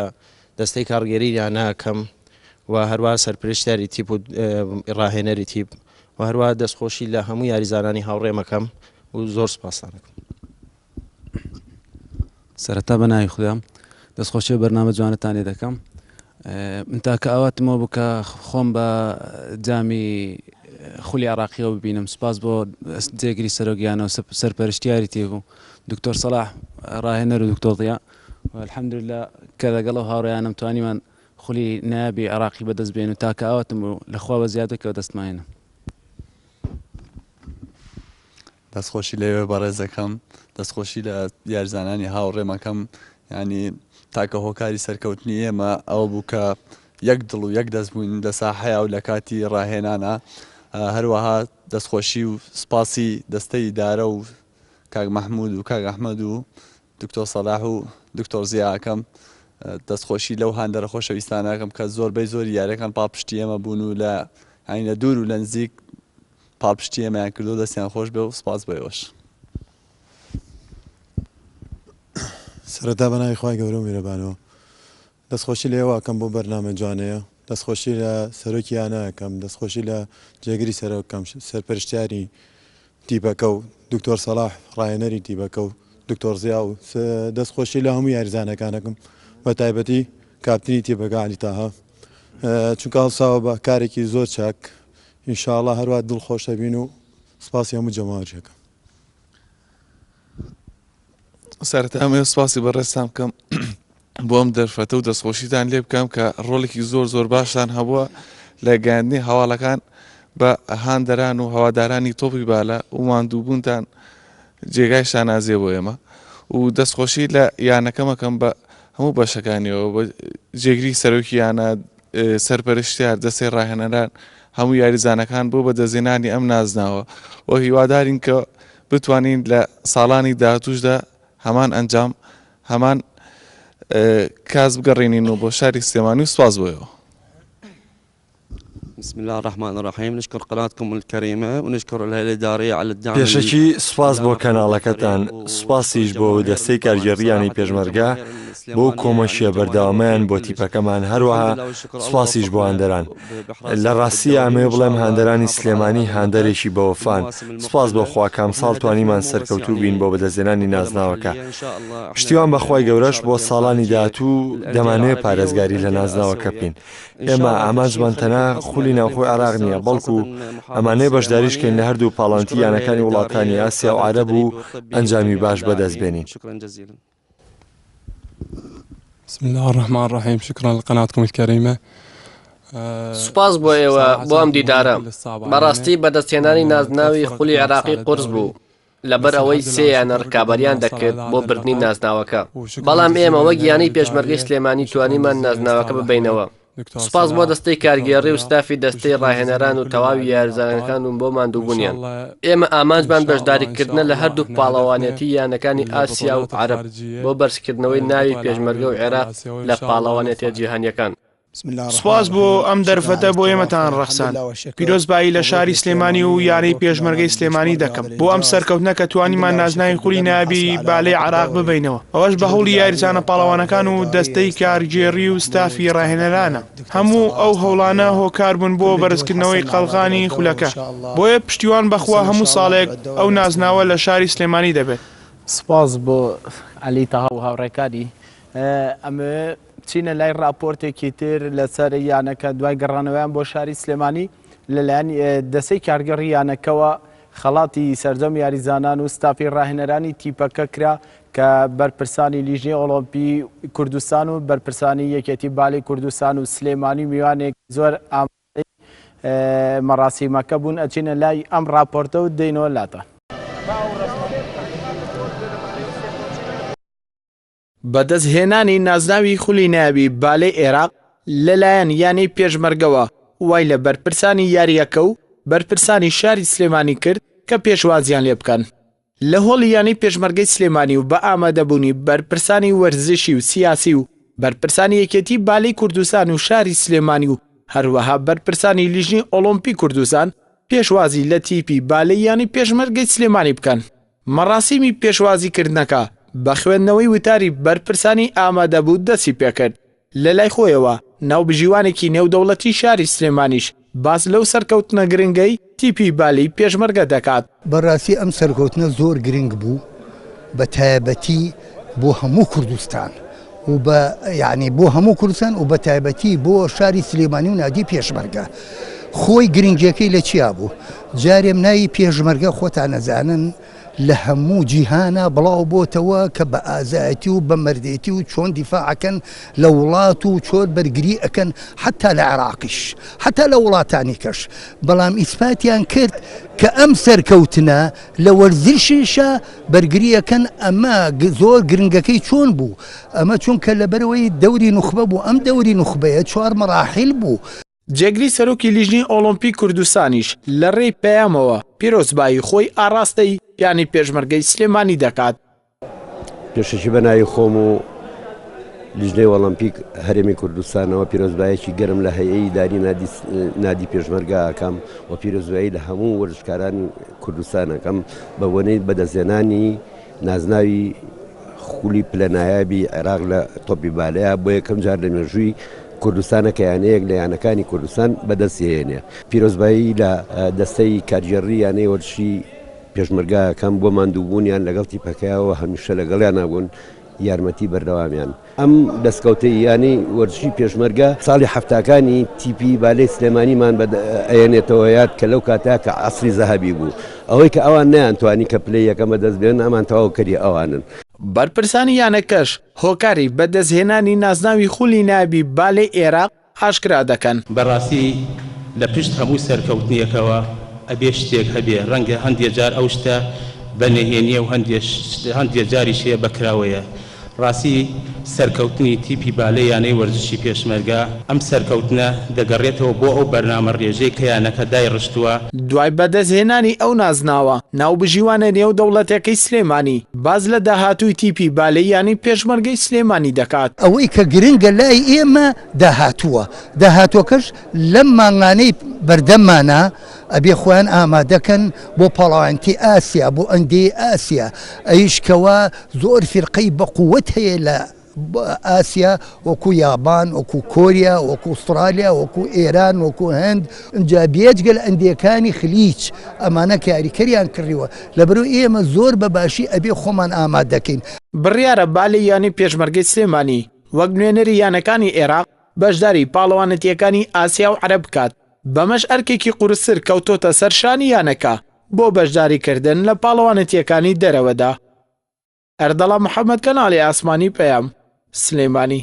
دەستەی کارگەری یانەکەم و هەروە سەرپرشتیاری تیپ و ڕاهێنەری تیپ و هەروە دەستخۆشی لە هەموو یاریزانانی هاوڕێمەکەم و زۆر سپاسانەکەم. سەرەتا بەناوی خودم دەستخۆشی بەرنامە جوانتان لێ دەکەم. من تاکە ئاواتمەوە بکە خۆم بە جامی خولی عراقیەوە ببینم. سپاس بۆ جێگری سەرۆکیانە و سەرپەرشتیاری تێبوو دکتۆر سەلاح ڕاهێنەر و دکتۆر ضیا الحەمدوللا کە لەگەڵەوە هاوڕێیانم توانیمان خولی نایابی عراقی بەدەست بێن و تاکە ئاواتم و لەخوا بە زیادەکەوە دەستماێنم. دەستخۆشی لێوێ بەڕێزەکەم دەستخۆشی لە یاریزانانی هاوڕێمەکەم ینی تاکە هۆکاری سەرکەوتنی ئێمە ئەوە بوو کە یەک دڵ و یەک دەست بووین لە ساحەیە و لە کاتی ڕاهێنانە. هەروەها دەستخۆشی و سپاسی دەستەی ئیدارە و کاک مەحموود و کاک ئەحمەد و دکتۆر سەلاح و دکتۆر زیاکەم دەستخۆشی لەو هاندەرە خۆشەویستانەکەم کە زۆربەی زۆری یاریەکان پاڵپشتی ئێمە بوون و لە لە دوور و لە نزیک پاڵپشتی ئێمەیان کردو دەستیان خۆش بێ و سپاس بۆیەوەش. سەرەتا بەناوی خوای گەورە و میرەبانەوە دەستخۆشی لێوەکەم بۆ بەرنامە جوانەیە دەستخۆشی لە سەرۆکی یانەکەم دەستخۆشی لە جێگری سەرۆکەم سەرپەرشتیاری تیپەکە و دکتۆر سەلاح ڕاهێنەری تیپەکە و دکتۆر زیا و دەستخۆشی لە هەموو یاریزانەکانەکەم بە تایبەتی کاپتنی تیپەکە عەلی تاها چونکە هەڵساوە بە کارێکی زۆر چاک ئینشاءڵڵا هەروە دڵخۆش دەبین و سپاسی هەموو جەماعەتەکەم. سەرەتا ئەمە سپاسی بەڕێستان بکەم بۆ ئەم دەرفەتە و دەستخۆشیتان لێ بکەم کە ڕۆڵێکی زۆر باشتان هەبووە لە گەیاندنی هەواڵەکان بە هاندەران و هەوادارانی تۆپی بالا و ماندووبوونتان جێگای شانازیە بۆ ئێمە و دەستخۆشی لە یانەکەمەکەم بە هەموو بەشەکانیەوە بە جێگری سەرۆکی یانە سەرپەرشتیار دەستەی ڕاهێنەران هەموو یاریزانەکان بۆ بەدەستهێنانی ئەم نازناوە و هیوادارین کە بتوانین لە ساڵانی داهاتووشدا هەمان ئەنجام هەمان کاس بگەڕێنین و بۆ شاری سلێمانی و سواز بۆیەوە. بسم الله الرحمن الرحيم نشكر قناتكم الكريمة ونشكر الهيئة الإدارية على الدعم. پێشەکی سپاس بۆ کەناڵەکەتان سوپاسیش بۆ دەستەی کارگێڕیانی پێشمەرگە بۆ کۆمەشیە بەردەوامیان بۆ تیپەکەمان هەروەها سوپاسیش بۆ هاندەران لە ڕاستی ئامێ بڵێم هاندەرانی سلێمانی هاندەرێکی بەوەفان سپاس بۆ خوا کام ساڵ توانیمان سەرکەوتوو بین بۆ بەدەستهێنانی نازناوەکە پشتیوان بەخوای گەورەش بۆ ساڵانی داهاتوو دەمانوێت پارێزگاری لە نازناوەکە بکەین ئێمە ئامانجمان تەنها خولی ناوخۆی عێراق نییە بەڵکو ئەمانەی بەشداریشکەین لە هەردوو پاڵانتی یانەکانی وڵاتانی ئاسیا و عەرەب و ئەنجامی باش بەدەستبێنین. بسم الله الرحمن الرحيم شكرا لقناتكم الكريمة. سوپاس بۆ ئێوە بۆ ئەم دیدارە بەڕاستی بەدەستهێنانی نازناوی خولی عێراقی قورس بوو لەبەر ئەوەی سێیان ڕکابەریان دەکرد بۆ بردنی نازناوەکە بەڵام ئێمە وەک گیانی پێشمەرگەی سلێمانی توانیمان نازناوەکە ببینەوە. سوپاس بۆ دەستەی کارگێڕی و ستافی دەستەی ڕاهێنەران و تەواوی یاریزانەکان و بۆ ماندووبوونیان ئێمە ئامانجمان بەشداریکردنە لە هەردوو پاڵەوانێتی یانەکانی ئاسیا و عەرەب بۆ بەرزکردنەوەی ناوی پێشمەرگە و عێراق لە پاڵەوانێتە جیهانیەکان. سپاس بۆ ئەم دەرفەتە بۆ ئێمەتان ڕەخسان پیرۆزبایی لە شاری سلێمانی و یاری پێشمەرگەی سلێمانی دەکەم بۆ ئەم سەرکەوتنە کە توانیمان نازناوی خولی نابی بالەی عێراق ببینەوە ئەوەش بە هەوڵی یاریزانە پاڵەوانەکان و دەستەی کارگێڕی و ستافی ڕاهێنەرانە هەموو ئەو هەوڵانە هۆکار بوون بۆ بەرزکردنەوەی قەڵغانی خولەکە بۆیە پشتیوان بەخوا هەموو ساڵێک ئەو نازناوە لە شاری سلێمانی دەبێت. سپاس بۆ عەلی تەها و هاوڕێکانی ئەمە چینە لای راپۆرتێکی تر لەسەر یانەکە دوای گەڕانەوەیان بۆ شاری سلێمانی لەلایەن دەسەی کارگەڕی یانەکەوە خەڵاتی سەرجەم یاریزانان و ستافی ڕاهێنەرانی تیپەکە کرا کە بەرپرسانی لیژنەی ئۆلۆمپی کوردستان و بەرپرسانی یەکێتی باڵی کوردستان و سلێمانی میوانێک زۆر ئامادەی مەراسیمەکە بوون ئەچینە لای ئەم راپۆرتە و دێنەوە لاتە. بەدەستهێنانی نازناوی خولی نابی بالەی عێراق لەلایەن یانەی پێشمەرگەوە وای لە بەرپرسانی یاریەکە و بەرپرسانی شاری سلێمانی کرد کە پێشوازیان لێ بکەن لە هۆڵی یانەی پێشمەرگەی سلێمانی و بە ئامادەبوونی بەرپرسانی وەرزشی و سیاسی و بەرپرسانی یەکێتی بالەی کوردستان و شاری سلێمانی و هەروەها بەرپرسانی لیژنی ئۆلۆمپی کوردستان پێشوازی لە تیپی بالەی یانی پێشمەرگەی سلێمانی بکەن. مەڕاسیمی پێشوازیکردنەکە بە خوێندنەوەی وتاری بەرپرسانی ئامادەبوو دەستی پێکرد لە لای خۆیەوە ناوبژیوانێکی نێودەوڵەتی شاری سلێمانیش باز لەو سەرکەوتنە گرنگەی تیپی بالی پێشمەرگە دەکات. بەڕاستی ئەم سەرکەوتنە زۆر گرنگ بوو بە تایبەتی بۆ هەموو کوردستان و بە یعنی بۆ هەموو کوردستان و بە تایبەتی بۆ شاری سلێمانی و نادی پێشمەرگە خۆی گرنگیەکەی لە چیا بوو جارێم ناوی پێشمەرگە خۆتان نەزانن لە هەموو جیهانە بڵاو بۆتەوە کە بە ئازایەتی و بە مەردێتی و چۆن دیفاعەکەن لە وڵات و چۆن بەرگری ئەکەن حتا لە عێراقیش حتا لە وڵاتانی کەش بەڵام ئیسپاتیان کرد کە ئەم سەرکەوتنە لە وەرزشیشە بەرگریەکەن ئەمە زۆر گرنگەکەی چۆن بوو ئەمە چونکە لەبەرەوەی دەوری نوخبە بوو ئەم دەوری نوخبەیە 4 مەراحیل بوو. جێگری سەرۆکی لیژنی ئۆلۆمپی کوردستانیش لە ڕێی پەیامەوە پیرۆزبایی خۆی ئاراستەی یانی پێشمەرگەی سلێمانی دەکات. پێشەکی بە ناوی خۆم و لیژنەی ئۆلۆمپیک هەرێمی کوردستانەوە پیرۆزبایەکی گەرم لە هەیئەی داری نادی پێشمەرگە ئەکەم و پیرۆزبایی لە هەموو وەرزشکارانی کوردستان ئەکەم بە وەنەی بەدەستهێنانی نازناوی خولی پلەنایابی عێراق لە تۆپی بالەیە بۆ یەکەم جار لە مێژووی کوردستانە کە یانەیەک لە یانەکانی کوردستان بەدەستهێنێ پیرۆزبایی لە دەستەی کارگێڕی یانەی وەرزشی پێشمەرگەکەم بۆ ماندووبوونیان لەگەڵ تیپەکەیەوە هەمیشە لەگەڵیان نابوون یارمەتی بەردەوامیان ئەم دەستکەوتەی یانی وەرزشی پێشمەرگە ساڵی هەفتاکانی تیپی بالەی سلێمانیمان ئەیەنێتەوە یاد کە لەو کاتا کە عەسری زەهەبی بوو ئەوەی کە ئەوان نەیانتوانی کە پلەی یەکەمە دەست بێن ئەمان تەواوکەری ئەوانن. بەرپرسانی یانەکەش هۆکاری بەدەستهێنانی نازناوی خولی نابی بالەی عێراق ئاشکرا دەکەن. بەڕاستی لە پشت هەموو سەرکەوتنیەکەوە ئەبێ شتێک هەبێ ڕەنگە هەندێک جار ئەو شتە بەنهێنیە و هەندێک جاری شەیە بەکراوەیە ڕاستی سەرکەوتنی تیپی بالە یانەی وەرزشی پێشمەرگە ئەم سەرکەوتنە دەگەڕێتەوە بۆ ئەو بەرنامە ڕێژەی کە یانەکە دایڕشتووە دوای بەدەستهێنانی ئەو نازناوە ناوبژیوانە نێو دەوڵەتەکەی سلێمانی باز لە داهاتووی تیپی بالەی یانی پێشمەرگەی سلێمانی دەکات ئەوەی کە گرنگە لای ئێمە داهاتووەکەش لەم مانگانەی بەردەمانە ئەبێ خۆیان ئامادەکەن بۆ پاڵاوانتی ئاسیا بۆ ئەندێ ئاسیا ئەیشکەوە زۆر فرقەی بەقووەت هەیە لە ئاسیا وەکو یابان وەکو کۆریا وەکو ئوسترالیا وەکو ئێران وەکو هەند ئەنجا بێجگە لە ئەندیەکانی خلیج ئەمانە کاریکەریان کڕیوە لەبەرەوە ئێمە زۆر بەباشی ئەبێ خۆمان ئامادەکەین بڕیارە بالەی یانی پێشمەرگەی سلێمانی وەک نوێنەری یانەکانی عێراق بەشداری پاڵەوانەتیەکانی ئاسیا و عەرەب بکات بەمەش ئەرکێکی قورسر کەوتۆتە سەر شانی یانەکە بۆ بەشداریکردن لە پاڵەوانەتیەکانی دەرەوەدا ئەردەڵا محەممەد کەناڵی ئاسمانی پێیام سلێمانی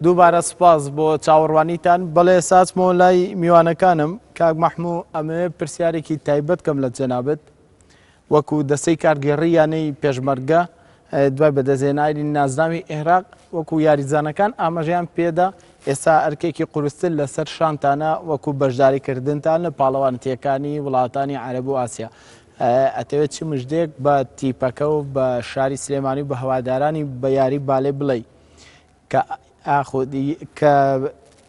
دووبارە سپاس بۆ چاوەڕوانیتان بەڵێ ساچمەوە لای میوانەکانم کاک مەحموو ئەمە پرسیارێکی تایبەت کەم لە جەنابەت وەکو دەستەی کارگێڕی یانەی پێشمەرگە دوای بەدەستهێنانی نازناوی عێراق وەکو یاریزانەکان ئاماژەیان پێدا ئێستا ئەرکێکی قورستر لەسەر شانتانە وەکو بەشداریکردنتان لە پاڵەوانەتیەکانی وڵاتانی عەرەب و ئاسیا ئەتەوێت چی مژدێک بە تیپەکە و بە شاری سلێمانی و بە هەوادارانی بە یاری بالێ بڵێ کە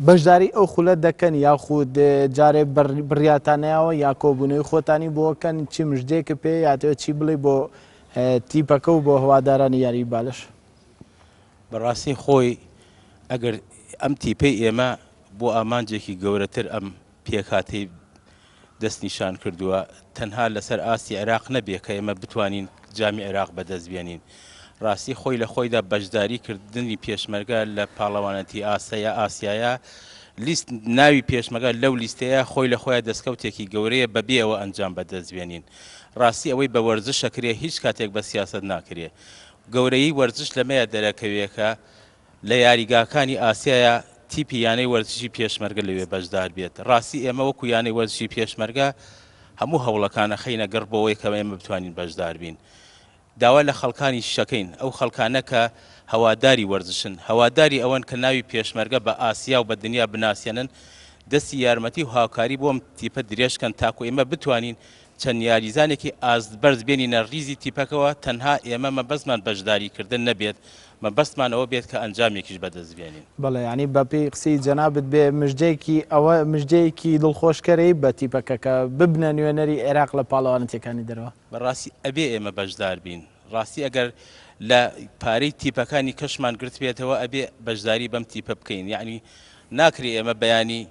بەشداری ئەو خولەت دەکەن یاخود جارێ بڕیاتانەوە یا کۆبوونەوەی خۆتانی بۆکەن چی مژدێکە پێ یاتەوێت چی بڵێ بۆ تیپەکە و بۆ هەوادارانی یاری بالش بەڕاستی خۆی ئەگەر ئەم تیپەی ئێمە بۆ ئامانجێکی گەورەتر ئەم پێکهاتەی دەستنیشان کردووە تەنها لەسەر ئاستی عێراق نەبێ کە ئێمە بتوانین جامی عێراق بەدەستبێنین ڕاستی خۆی لە خۆیدا بەشداریکردنی پێشمەرگە لە پاڵەوانەتی ئاسیایە لیست ناوی پێشمەرگە لەو لیستەیە خۆی لە خۆیان دەستکەوتێکی گەورەیە بەبێ ئەوە ئەنجام بەدەستبێنین ڕاستی ئەوەی بە وەرزشەکرێ هیچ کاتێک بە سیاست ناکرێ گەورەی وەرزش لەمەیە دەرەکەوێکە لە یاریگاکانی ئاسیایە تیپی یانەی وەرزشی پێشمەرگە لەوێ بەشدار بێت ڕاستی ئێمە وەکو یانەی وەرزشی پێشمەرگە هەموو هەوڵەکانە خەینە گەڕ بۆەوەی کە ئێمە بتوانین بەشدار بین داوا لە خەڵکانی شەکەین ئەو خەڵکانە کە هەواداری وەرزشن هەواداری ئەوەن کە ناوی پێشمەرگە بە ئاسیا و بە دنیا بناسیێنن دەستی یارمەتی و هاوکاری بۆم تیپە درێژکەن تاکو ئێمە بتوانین چەند یاریزانێکی ئازبەرز بێنینە ڕیزی تیپەکەوە تەنها ئێمە مەبەستمان بەشداریکردن نەبێت مەبەستمان ئەوە بێت کە ئەنجامێکیش بەدەستبێنین بەڵێ ینی بەپێی قسەی جەنابەت بێ مژدەیەکی ئەوە مژدەیەکی دڵخۆشکەرەی بە تیپەکە کە ببنە نوێنەری عێراق لە پاڵەوانەتیەکانی دەرەوە بەڕاستی ئەبێ ئێمە بەشدار بین ڕاستی ئەگەر لە پارەی تیپەکانی کەشمان گرت بێتەوە ئەبێ بەشداری بەم تیپە بکەین یعنی ناکرێ ئێمە بەیانی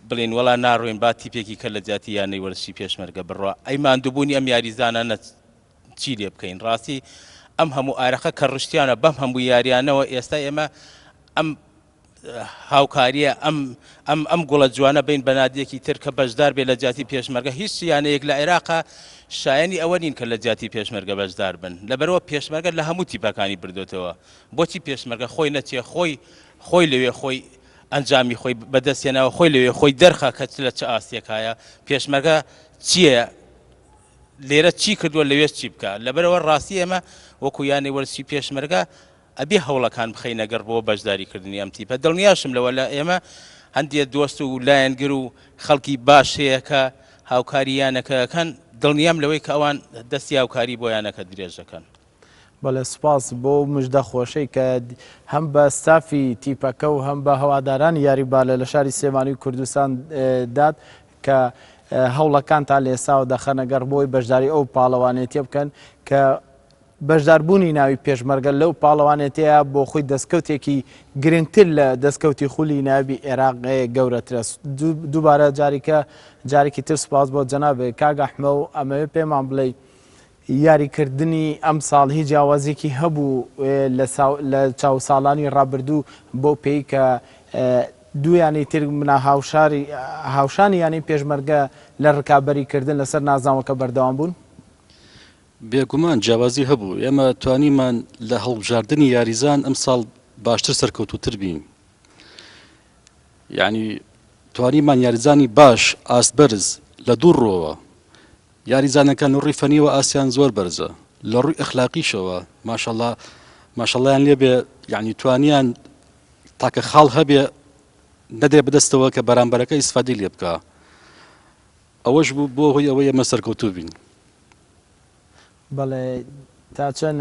بڵێن وەڵا ناڕۆین با تیپێکی کە لە جیاتی یانەی وەرزشی پێشمەرگە بڕوا ئەی ماندووبوونی ئەم یاریزانە چی لێ بکەین ڕاستی ئەم هەموو ئارەخە کە ڕشتیانە بەم هەموو یاریانەوە ئێستا ئێمە ئەم هاوکاریە ئەم گوڵە جوانە بین بەنادیەکی تر کە بەشدار بێ لە جیاتی پێشمەرگە هیچ یانەیەک لە عێراقا شایەنی ئەوە نین کە لە جیاتی پێشمەرگە بەشدار بن لەبەرەوە پێشمەرگە لە هەموو تیپەکانی بردوێتەوە بۆچی پێشمەرگە خۆی نەچێ خۆی لەوێ خۆی ئەنجامی خۆی بەدەستێنەوە خۆی لەوێ خۆی دەرخە کە لە چه ئاستێکایە پێشمەرگە چییە لێرە چی کردووە لەوێ چی بکە لەبەرەوە ڕاستی ئێمە وەکو یانەی وەرزشی پێشمەرگە ئەبێ هەوڵەکان بخەینە گەڕ بۆ بەشداریکردنی ئەم تیپە دڵنیاشم لەوە لە ئێمە هەندێک دۆست و لایەنگر و خەڵکی باش هەیە کە هاوکاری یانەکەکەن دڵنیام لەوەی کە ئەوان دەستی هاوکاری بۆ یانەکە درێژەکەن بەڵێ سپاس بۆ مژدە خۆشەی کە هەم بە ستافی تیپەکە و هەم بە هەوادارانی یاری بالە لە شاری سلێمانی و کوردستان داد کە هەوڵەکانتان لە ئێساوە دەخەنە گەڕ بۆی بەشداری ئەو پاڵەوانێتیە بکەن کە بەشداربوونی ناوی پێشمەرگە لەو پاڵەوانێتەیە بۆ خۆی دەستکەوتێکی گرنگتر لە دەستکەوتی خولی ناوی عێراق گەورەترە دووبارە جارێکی تر سپاس بۆ جەنابێ کاک ئەحمە و ئەمەوێ پێمان بڵێ یاریکردنی ئەم ساڵ هیچ جیاوازێکی هەبوو لە چاو ساڵانی ڕابردوو بۆ پێی کە دویانی تر منە هاوشانی یانی پێشمەرگە لە ڕکابەریکردن لەسەر نازناوەکە بەردەوام بوون بێگومان جیاوازی هەبوو ئێمە توانیمان لە هەڵبژاردننی یاریزان ئەم ساڵ باشتر سەرکەوتوتر بین یعنی توانیمان یاریزانی باش ئاستبەرز لە دوو ڕۆوە یاریزانەکان و ڕیفەنیەوە ئاسیان زۆر بەرزە لە ڕووی ئەخلاقیشەوە ماشەڵڵایان لێبێ یعنی توانیان تاکە خاڵ هەبێ نەدێ بدەستەوە کە بەرامبەرەکە ئیسفادی لێ بکە ئەوەش بوو بۆ هۆی ئەوەی ئەمە سەرکەوتوو بین. بەڵێ تا چەند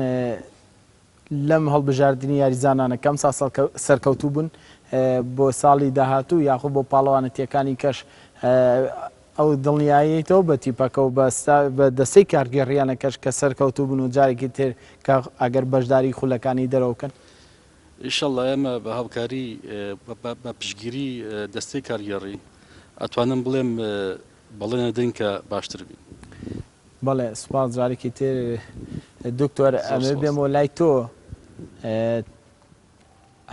لەم هەڵبژاردننی یاریزانانەکەم سا سەرکەوتوو بوون بۆ ساڵی داهاتوو یاخۆ بۆ پاڵەوانەتیەکانی کەش ئەو دڵنیاییەوە بە تیپەکە و بە دەستەی کارگەڕیانەکەش کە سەرکەوتوو بوون و جارێکی تر کە ئەگەر بەشداری خولەکانی دەرەوەکەن. ئینشەڵڵا ئێمە بە هاوکاری بە پشگیری دەستەی کارگەڕی ئەتوانم بڵێم بەڵێنە دەین کە باشتر بین. بەڵێ سوپاس جارێکی تر دکتۆر ئەمە بێمەوە لای تۆ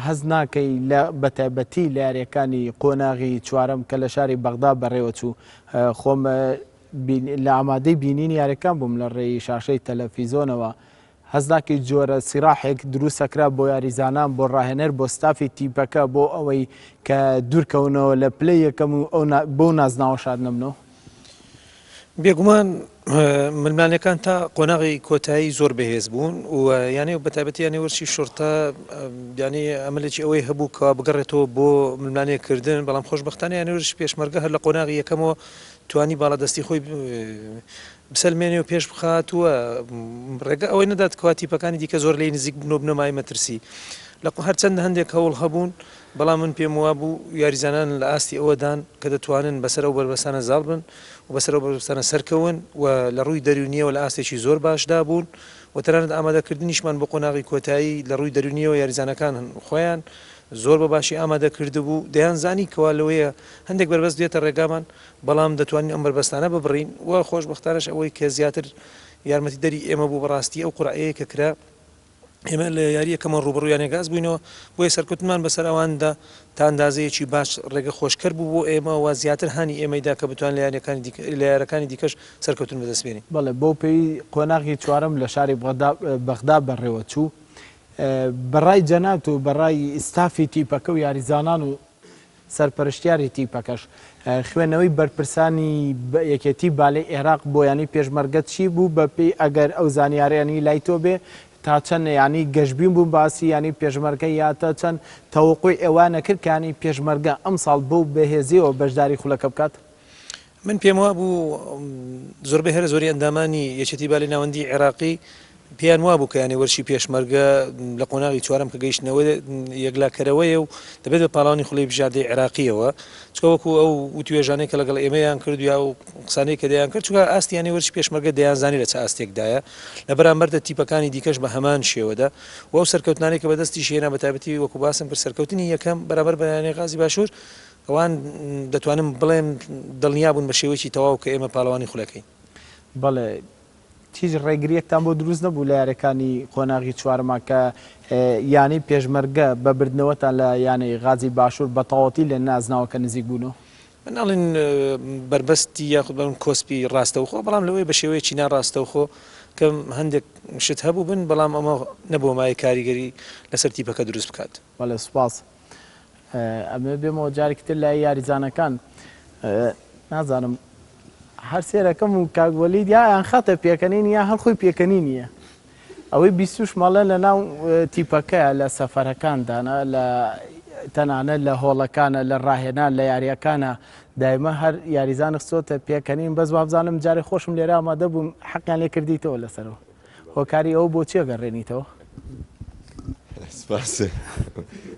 هەز ناکەی لە بەتایبەتی لە یاریەکانی قۆناغی چوارەم کە لە شاری بەغدا بەڕێوە چوو خۆم لە ئامادەی بینینی یاریەکان بووم لە ڕێی شاشەی تەلەڤیزۆنەوە هەز ناکەی جۆرە سیراحێک دروستەکرا بۆ یاریزانان بۆ ڕاهێنەر بۆ ستافی تیپەکە بۆ ئەوەی کە دوورکەونەوە لە پلەی یەکەم و بۆ نازناوە شاد نەبنەوە. بێگومان ململانەکان تا قۆناغی کۆتایی زۆر بەهێز بوون و یانێ بەتابەتی یانێ وەرچی شورتە یانێ ئەمەلێکی ئەوەی هەبوو کە بگەڕێتەوە بۆ ململانەیەکردن بەڵام خۆشبەختانە یانێ ورش پێشمەرگە هەر لە قۆناغی یەکەمەوە توانی باڵەدەستی خۆی بسەلمێنێ و پێش بخاتووە ڕێگە ئەوەی نەدات کەوا تیپەکانی دیکە زۆر لی نزیک بنۆ بنەمای مەترسی لە هەرچەند هەندێک هەوڵ هەبوون بەڵام من پێم وابوو یاریزانان لە ئاستی ئەوەدان کە دەتوانن بەسەر ئەو بەربەسانە زاڵ بن و بەسەر ئەو بەربەسانە سەرکەون و لە ڕووی دەرونیەوە لە ئاستێکی زۆر باشدا بوون و تەنانەت ئامادەکردنیشمان بۆ قۆناغی کۆتایی لە ڕووی دەرونیەوە یاریزانەکان خۆیان زۆر بە باشی ئامادەکرد بوو دەیان زانی کەوا لەوەیە هەندێک بەربەست دێتە ڕێگامان بەڵام دەتوانین ئەم بەربەستانە ببڕین و خۆشبەختانەش ئەوەی کە زیاتر یارمەتی دەری ئێمە بوو بەڕاستی ئەو قورعەیە کە کرا ئێمە لە یاریەکەمان ڕوبڕویانێ گاز بووینەوە بۆیە سەرکەوتنمان بەسەر ئەواندا تا ئەندازەیەکی باش ڕێگە خۆشکەر بوو بۆ ئێمە و زیاتر هانی ئێمەیدا کە بتوان لە یارەکانی دیکەش سەرکەوتن بەدەستبێنین. بەڵێ بۆ پێی قۆناغی چوارەم لە شاری بەغدا بەڕێوە چوو بەڕای جەنات و بەڕای ئستافی تیپەکە و یاریزانان و سەرپەرشتیاری تیپەکەش خوێنەوەی بەرپرسانی یەکێتی بالای عێراق بۆ ینی پێشمەرگە چی بوو بە پێی ئەگەر ئەو زانیاریانی لای تۆ بێ تا چەند ینی گەشتبیین بووم باسی ینی پێشمەرگە یاتە چەند تەوقعی ئێوانە کردکانی پێشمەرگە ئەم ساڵ بەو بەهێزیەوە بەشداری خولەکە بکات. من پێم وابوو زۆربەی هەر زۆری ئەندامانی یەکێتی بالای ناوەندی عێراقی پێیان وابوو کە یانێ وەرشی پێشمەرگە لە قۆناغی چوارەم کە گەیشتنەوە یەکلاکەرەوەیە و دەبێت بە پاڵاوانی خوڵی بژاردەی عێراقیەوە چکەوەکو ئەو وتوێژانەی کە لەگەڵ ئێمەیان کرد یا و قسانەی کە دەیان کرد چکە ئاستی یانێ وەرشی پێشمەرگە دەیانزانی لە چ ئاستێکدایە لە بەرامبەردە تیپەکانی دیکەش بە هەمان شێوەدا و ئەو سەرکەوتنانی کە بەدەستی شێنا بەتابەتی وەکو باسم کرد سەرکەوتنی یەکەم بەرامبەر بە یانێ غازی باشوور ئەوان دەتوانم بڵێم دڵنیا بوون بە شێوەیەکی تەواو کە ئێمە پاڵەوانی خولەکەین. بەڵێ هیچ ڕێگریەکتان بۆ دروست نەبوو لە یارەکانی قۆناغی چوارما کە یانی پێشمەرگە بەبردنەوەتان لە یانەی غازی باشوور بە تەواوەتی لە نازناوەکە نزیک بوونەوە؟ مناڵین بربەستی یاخود بەم کۆسپی ڕاستەوخۆ بەڵام لەوەی بە شێوەیەکی ناڕاستەوخۆ کە هەندێک شت هەبوو بن بەڵام ئەمە نەبووە مای کاریگەری لەسەر تیپەکە دروست بکات. بەڵێ سوپاس. ئەمە بێمەوە جارێکی تر لای یاریزانەکان نازانم هەر سێرەکەم و کاگوەلید یان خەتە پێکەنین یا هەڵخۆی پێکەنی نییە ئەوەی 20 ماڵە لە ناو تیپەکە لە سەفەرەکاندانە لە تەنانە لە هۆڵەکانە لە ڕاهێنان لە یاریەکانە دایمە هەر یاریزان خسۆتە پێکەنین بەس وابزانم جارێ خۆشم لێرە ئامادە بووم حەقیان لێ کردیتەوە لەسەرەوە هۆکاری ئەو بۆ چێ گەڕێنیتەوە؟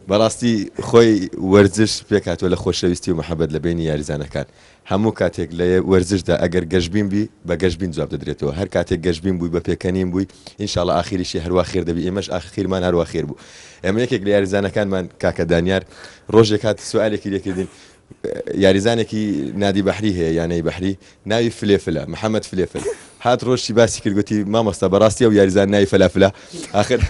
بەڕاستی خۆی وەرزش پێکاتوە لە خۆشەویستی و محەبەت لە بینی یاریزانەکان هەموو کاتێک لە وەرزشدا ئەگەر گەشتبین بی بە گەشتبین جواب دەدرێتەوە هەر کاتێک گەشتبین بووی بە پێکەنین بووی ئینشاڵڵا ئاخریشی هەروە خێر دەبی ئێمەش ئاخیرمان هەروە خێر بوو ئێمە یەکێک لە یاریزانەکانمان کاکە دانیار ڕۆژێک هات سوالێکی لێکردین یاریزانێکی نادی بەحری هەیە یانەی بەحری ناوی فلێفلە محەممەد فلێفل هات ڕۆژی باسی کردگوتی مامۆستا بەڕاستی و یاریزان ناوی فەلافلە آخر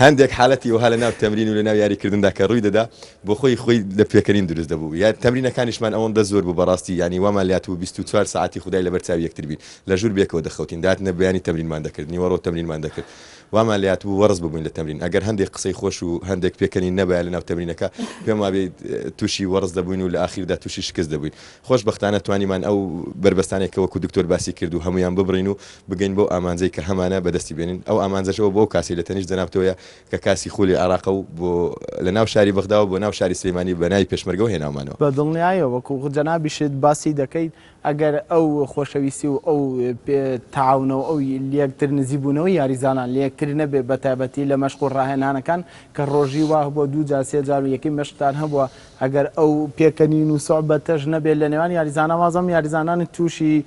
هەندێک حالەتی وها لە ناو تەمرین و لە ناو یاریکردندا کە ڕووی دەدا بۆ خۆی لە پێکەنین دروست دەبوو یا تەمرینەکانیشمان ئەوەندە زۆر بوو بەڕاستی ینی وامان لات و 24 ساعتی خدای لەبەر چاوی یەکتر بین لە ژوور بێکەوە دەخەوتین داتنە بەیانی تەمرینمان دەکرد نیوەڕۆ تەمرینمان دەکرد وامان لات بوو وەرز ببووین لە تەمرین ئەگەر هەندێک قسەی خۆش و هەندێک پێکەنین نەبایە لە ناو تەمرینەکە پێم وابێت تووشی وەرز دەبووین و لە ئاخیردا تووشی شکست دەبووین خۆشبەختانە توانیمان ئەو بربەستانێک وەکو دکتۆر باسی کرد و هەمویان ببڕین و بگەین بۆ ئامانجەی کە هەمانە بەدەستی بێنین ئەو ئامانجەشەوە بۆ کاسی لە تەنیش دەناوتەوەیە کە کاسی خولی عراق و بۆ لە ناو شاری بەغدا و بۆ ناو شاری سلێمانی بە ناوی پێشمەرگەوە هێناومانەوە بە دڵنیایە وەکو جەنابیشت باسی دەکەیت ئەگەر ئەو خۆشەویستی و ئەو تەعاونەوە ئەو یەکتر نزیبوونەوەی یاریزانان لەیەکتر نەبێ بە تایبەتی لە مەشق و ڕاهێنانەکان کە ڕۆژی وا بۆ 2 جار 3 جار و یەکەی مەشقتان هەبووە ئەگەر ئەو پێکەنین و سوعبەتەش نەبێت لە نێوان یاریزانە وازەم یاریزانانی تووشی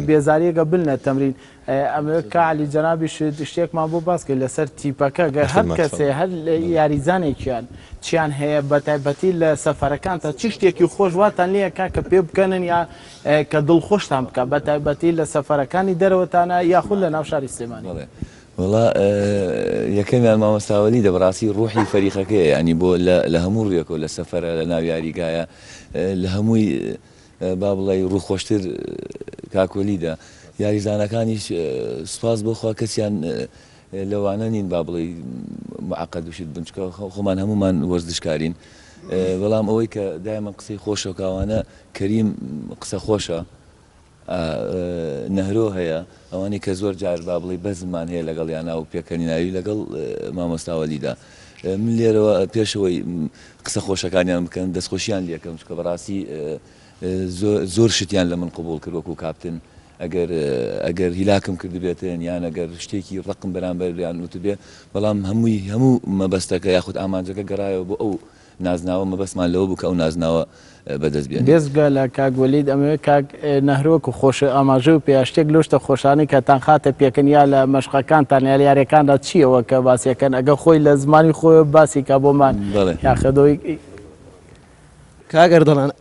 بێزاریەکە بن لە تەمرین ئەمە کاعلی جەنابیشت شتێکمان بۆ باسکە لەسەر تیپەکە گەر هەر کەسێ هەر یاریزانێکیان چیان هەیە بە تایبەتی لە سەفەرەکان تا چی شتێکی خۆش واتان لێیەکە کە پێ بکەنن یا کە دڵخۆشتان بکە بە تایبەتی لە سەفەرەکانی دەرەوەتانە یاخود لە ناو شاری سلێمانی وڵا یەکەمیان مامۆستاوەلی دەبڕاستی ڕوحی فەریقەکەی ینی بۆ لە هەموو ڕویەکە لە سەفەرە لە ناو یاریگایە لە هەمووی با بڵێ ڕووخۆشتر کاکۆلیدا یاریزانەکانیش سوپاس بۆخوا کەسیان لەوانە نین با بڵێ معقەد وشت بنچکە خۆمان هەمومان وەرزشکارین بەڵام ئەوەی کە دایمە قسەی خۆشەکەوانە کەریم قسە خۆشە نەهرۆ هەیە ئەوانەی کە زۆر جار با بڵێ بەزمان هەیە لەگەڵ یاننا و پێکەنیناوی لەگەڵ مامۆستاوەلیدا من لێرەوە پێشەوەی قسە خۆشەکانیان بکەن دەستخۆشییان لێکەم چکە بەڕاستی زۆر شتیان لە من قبول کرد وەکو کاپتن ئەگەر هیلاکم کرد بێتن یان ئەگەر شتێکی ڕقم بەرامبەریان وت بێ بەڵام هەموو مەبەستەکە یاخود ئامانجەکە گەڕایەوە بۆ ئەو نازناوە مەبەستمان لەوە بوو کە ئەو نازناوە بەدەست بێن بێزگە لە کاگوەلید ئەمەوێت کاک نەهرۆک و خۆش ئاماژە و پێشتێک لەشتە خۆشانی کە تان خاتە پێکەنیا لە مەشقەکانتان یاریەکاندا چیەوە کە باسیەکەن ئەگە خۆی لە زمانی خۆی باسی کا بۆمان یاخەدۆی کاگەر دەڵان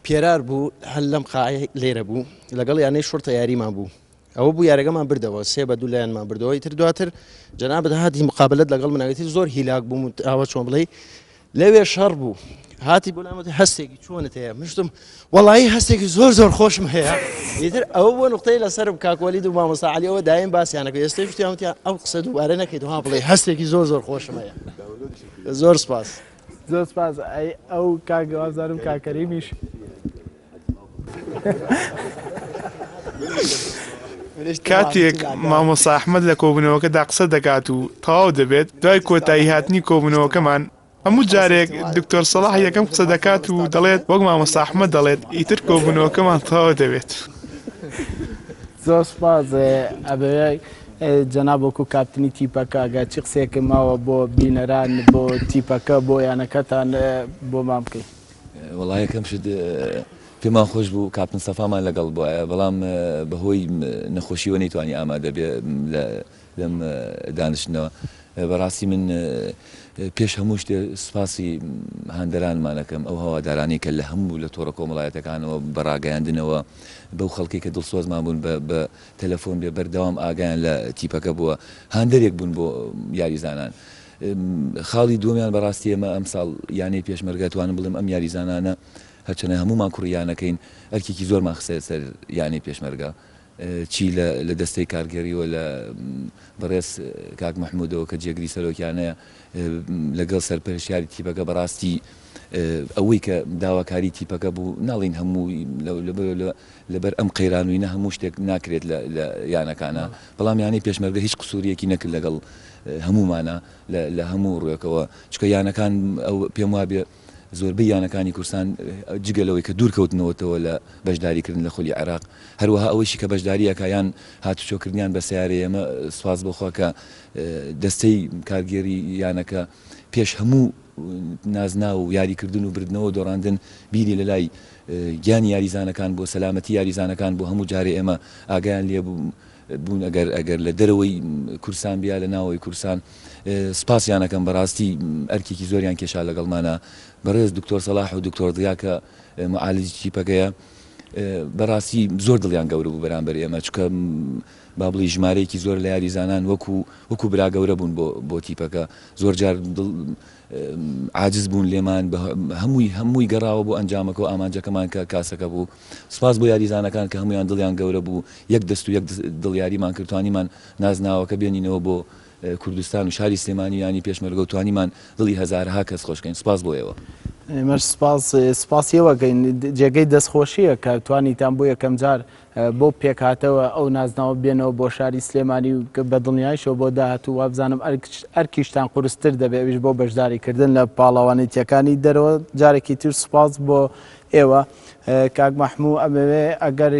پێرار بوو هەل لەم قاعی لێرە بوو لەگەڵ یانەی شورتە یاریمان بوو ئەوە بوو یاریەکەمان بردەوە 3 بە 2 لایەنمان بردەوە تر دواتر جەنابەت هاتی مقابلەت لەگەڵ مناوێتی زۆر هیلاک بووم ئاوە چۆن بڵێ لەوێ شەڕ بوو هاتی بۆ لامەتی هەستێکی چۆنت هەیە مشتم وەڵایی هەستێکی زۆر خۆشم هەیە ئیتر ئەوە بۆ نقطەی لەسەر کاکۆلید و مامۆستا عەلیەوە دایم باسییانەکە ئێستای شتیانوتیان ئەو قسە دووبارە نەکەیت ها بڵێ هەستێکی زۆر خۆشم هەیە زۆر سپاس زۆر سپاس ئەو کاگەوازارم کاکەریمیش کاتێک مامۆستا ئەحمەد لە کۆبوونەوەکەدا قسە دەکات و تەواو دەبێت دوای کۆتایی هاتنی کۆبوونەوەکەمان هەموو جارێک دکتۆر سەلاح یەکەم قسە دەکات و دەڵێت وەک مامۆستا ئەحمەد دەڵێت ئیتر کۆبوونەوەکەمان تەواو دەبێت زۆر سپاس ئەبێ جەناب وەکو کاپتنی تیپەکە ئەگە چی قسێکم ماوە بۆ بینەران بۆ تیپەکە بۆ یانەکەتان بۆ مام بکەیت وەڵای یەکەم شت پێمان خۆش بوو کاپتن سەفامان لەگەڵ بووە بەڵام بەهۆی نەخۆشیوە نەیتوانی ئامادە بێ لەم دانیشتنەوە بەڕاستی من پێش هەموو شتێ سوپاسی هاندەرانمانەکەم ئەو هەوادارانی کە لە هەموو لە تۆڕە کۆمەڵایەتەکانەوە بەڕاگەیاندنەوە بەو خەڵکی کە دڵسۆزمان بوون بە تەلەفۆن بێ بەردەوام ئاگیان لە تیپەکە بووە هاندەرێک بوون بۆ یاریزانان خاڵی دووەمیان بەڕاستی ئێمە ئەم ساڵ یانەی پێشمەرگەتوانم بڵێم ئەم یاریزانانە هەرچەنە هەمومان کوڕیانەکەین ئەرکێکی زۆرمان خسێ سەر یانەی پێشمەرگە چی لە دەستەی کارگەریەوە لە بەڕێز کاک مەحموودەوە کە جێگری سەرۆکیانەیە لەگەڵ سەرپەرشتیاری تیپەکە بەڕاستی ئەوەی کە داواکاری تیپەکە بوو ناڵین هەموو لەبەر ئەم قەیرانووینە هەموو شتێک ناکرێت لە یانەکانە بەڵام یانەی پێشمەرگە هیچ قسووریەکی نەکرد لەگەڵ هەمومانە لە هەموو ڕوێکەوە چکە یانەکان ئەو پێم وابێ زۆربەی یانەکانی کوردستان جگەلەوەی کە دوورکەوتنەوەتەوە لە بەشداریکردن لە خولی عێراق هەروەها ئەوەیشی کە بەشداریەکەیان هاتوچۆکردیان بە سیارەیە ئێمە سواز بخوا کە دەستەی کارگێری یانەکە پێش هەموو نازنا و یاریکردن و بردنەوە دۆڕاندن بیری لە لای گیانی یاریزانەکان بۆ سەلامەتی یاریزانەکان بۆ هەموو جارێ ئێمە ئاگیان لێ بوون ئەگەر لە دەرەوەی کورسان بیا لە ناوەوەی کورسان سپاسیانەکەم بەڕاستی ئەرکێکی زۆریان کێشا لەگەڵمانە بەڕێز دکتۆر سەلاح و دکتۆر دیا کە معالجی تیپەکەیە بەڕاستی زۆر دڵیان گەورە بوو بەرامبەر ئێمە چکە با بڵی ژمارەیەکی زۆر لە یاریزانان وەکو برا گەورە بوون بۆ تیپەکە زۆر جار عاجز بوون لێمان هەمووی گەڕاوە بۆ ئەنجامەکە و ئامانجەکەمان کە کاسەکە بوو سپاس بۆ یاریزانەکان کە هەمویان دڵیان گەورە بوو یەک دەست و یەک دڵیاریمان کردوانیمان نازناوەکە بێنینەوە بۆ کوردستان و شاری سلێمانی ینی پێشمەرگە و توانیمان دڵی هەزارها کەس خۆشکەین سپاس بۆ ئێوە ئێمەش سپاسیەوەگەین جێگەی دەستخۆشیە کە توانیتان بۆ یەکەم جار بۆ پێکهاتەوە ئەو نازناوە بێنەوە بۆ شاری سلێمانی و بە دڵنیایشەوە بۆ داهاتوو وابزانم ئەرکیشتان قورستر دەبێت بۆ بەشداریکردن لە پاڵەوانیتیەکانی دەرەوە جارێکی تر سپاس بۆ ئێوە کاک مەحموو ئەمەوێ ئەگەر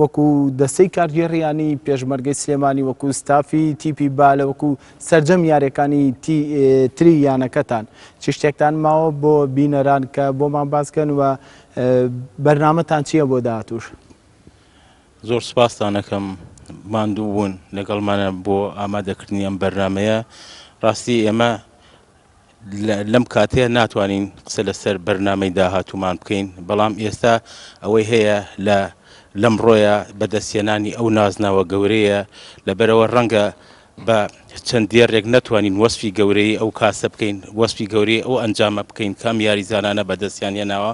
وەکو دەستەی کارگێڕیانی پێشمەرگەی سلێمانی وەکو ستافی تیپی بالە وەکو سەرجەم یاریەکانی تری یانەکەتان چ شتێکتان ماوە بۆ بینەران کە بۆمان باسکەن و بەرنامەتان چییە بۆ داهاتووش؟ زۆر سپاستانەکەم ماندوو بوون لەگەڵمانە بۆ ئامادەکردنی ئەم بەرنمەیە ڕاستی ئێمە لەم کاتەیە ناتوانین قسە لەسەر بەرنامەی داهاتوومان بکەین بەڵام ئێستا ئەوەی هەیە لەمڕۆیە بەدەستێنانی ئەو نازناوە گەورەیە لەبەرەوە ڕەنگە بە چەند دێڕێک نەتوانین وەسفی گەورەی ئەو کاسە بکەین وەسفی گەورەی ئەو ئەنجامە بکەین کام یاریزانانە بەدەستیان هێناوە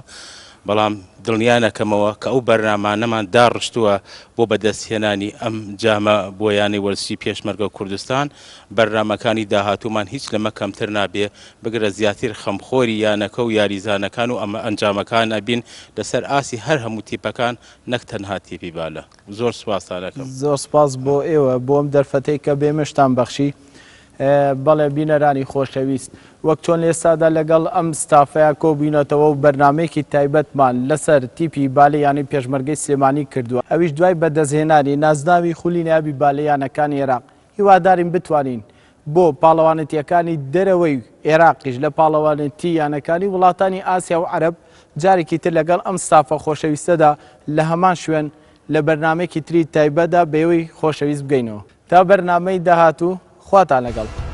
بەڵام دڵنیانەکەمەوە کە ئەو بەرنامانەمان داڕشتووە بۆ بەدەستهێنانی ئەم جامە بۆیانی وەرزشی پێشمەرگە کوردستان بەرنامەکانی داهاتوومان هیچ لەمە کەمتر نابێ بگرە زیاتر خەمخۆری یانەکە و یاریزانەکان و ئەمە ئەنجامەکان ئەبین لەسەر ئاسی هەر هەموو تیپەکان نەک تەنها تیپی بالە زۆر سوپاسانەکەم زۆر سپاس بۆ ئێوە بۆ ئەم دەرفەتەی کە بێمەشتان بەخشی بەڵێ بینەرانی خۆشەویست وەک چۆن ئێستادا لەگەڵ ئەم ستافەیە کۆبوونەتەوە و بەرنمەیەکی تایبەتمان لەسەر تیپی بالە ینی پێشمەرگەی سلێمانی کردووە ئەویش دوای بەدەستهێنانی نازناوی خولی بالەیانەکانی عێراق هیوادارین بتوانین بۆ پاڵەوانەتیەکانی دەرەوەی عێراقیش لە پاڵەوانەتی یانەکانی وڵاتانی ئاسیا و عەرەب جارێکی تر لەگەڵ ئەم ستافە خۆشەویستەدا لە هەمان شوێن لە بەرنمەیەکی تری تایبەتدا بەوەی خۆشەویست بگەینەوە تا بەرنامەی داهاتوو خواتان لەگەڵ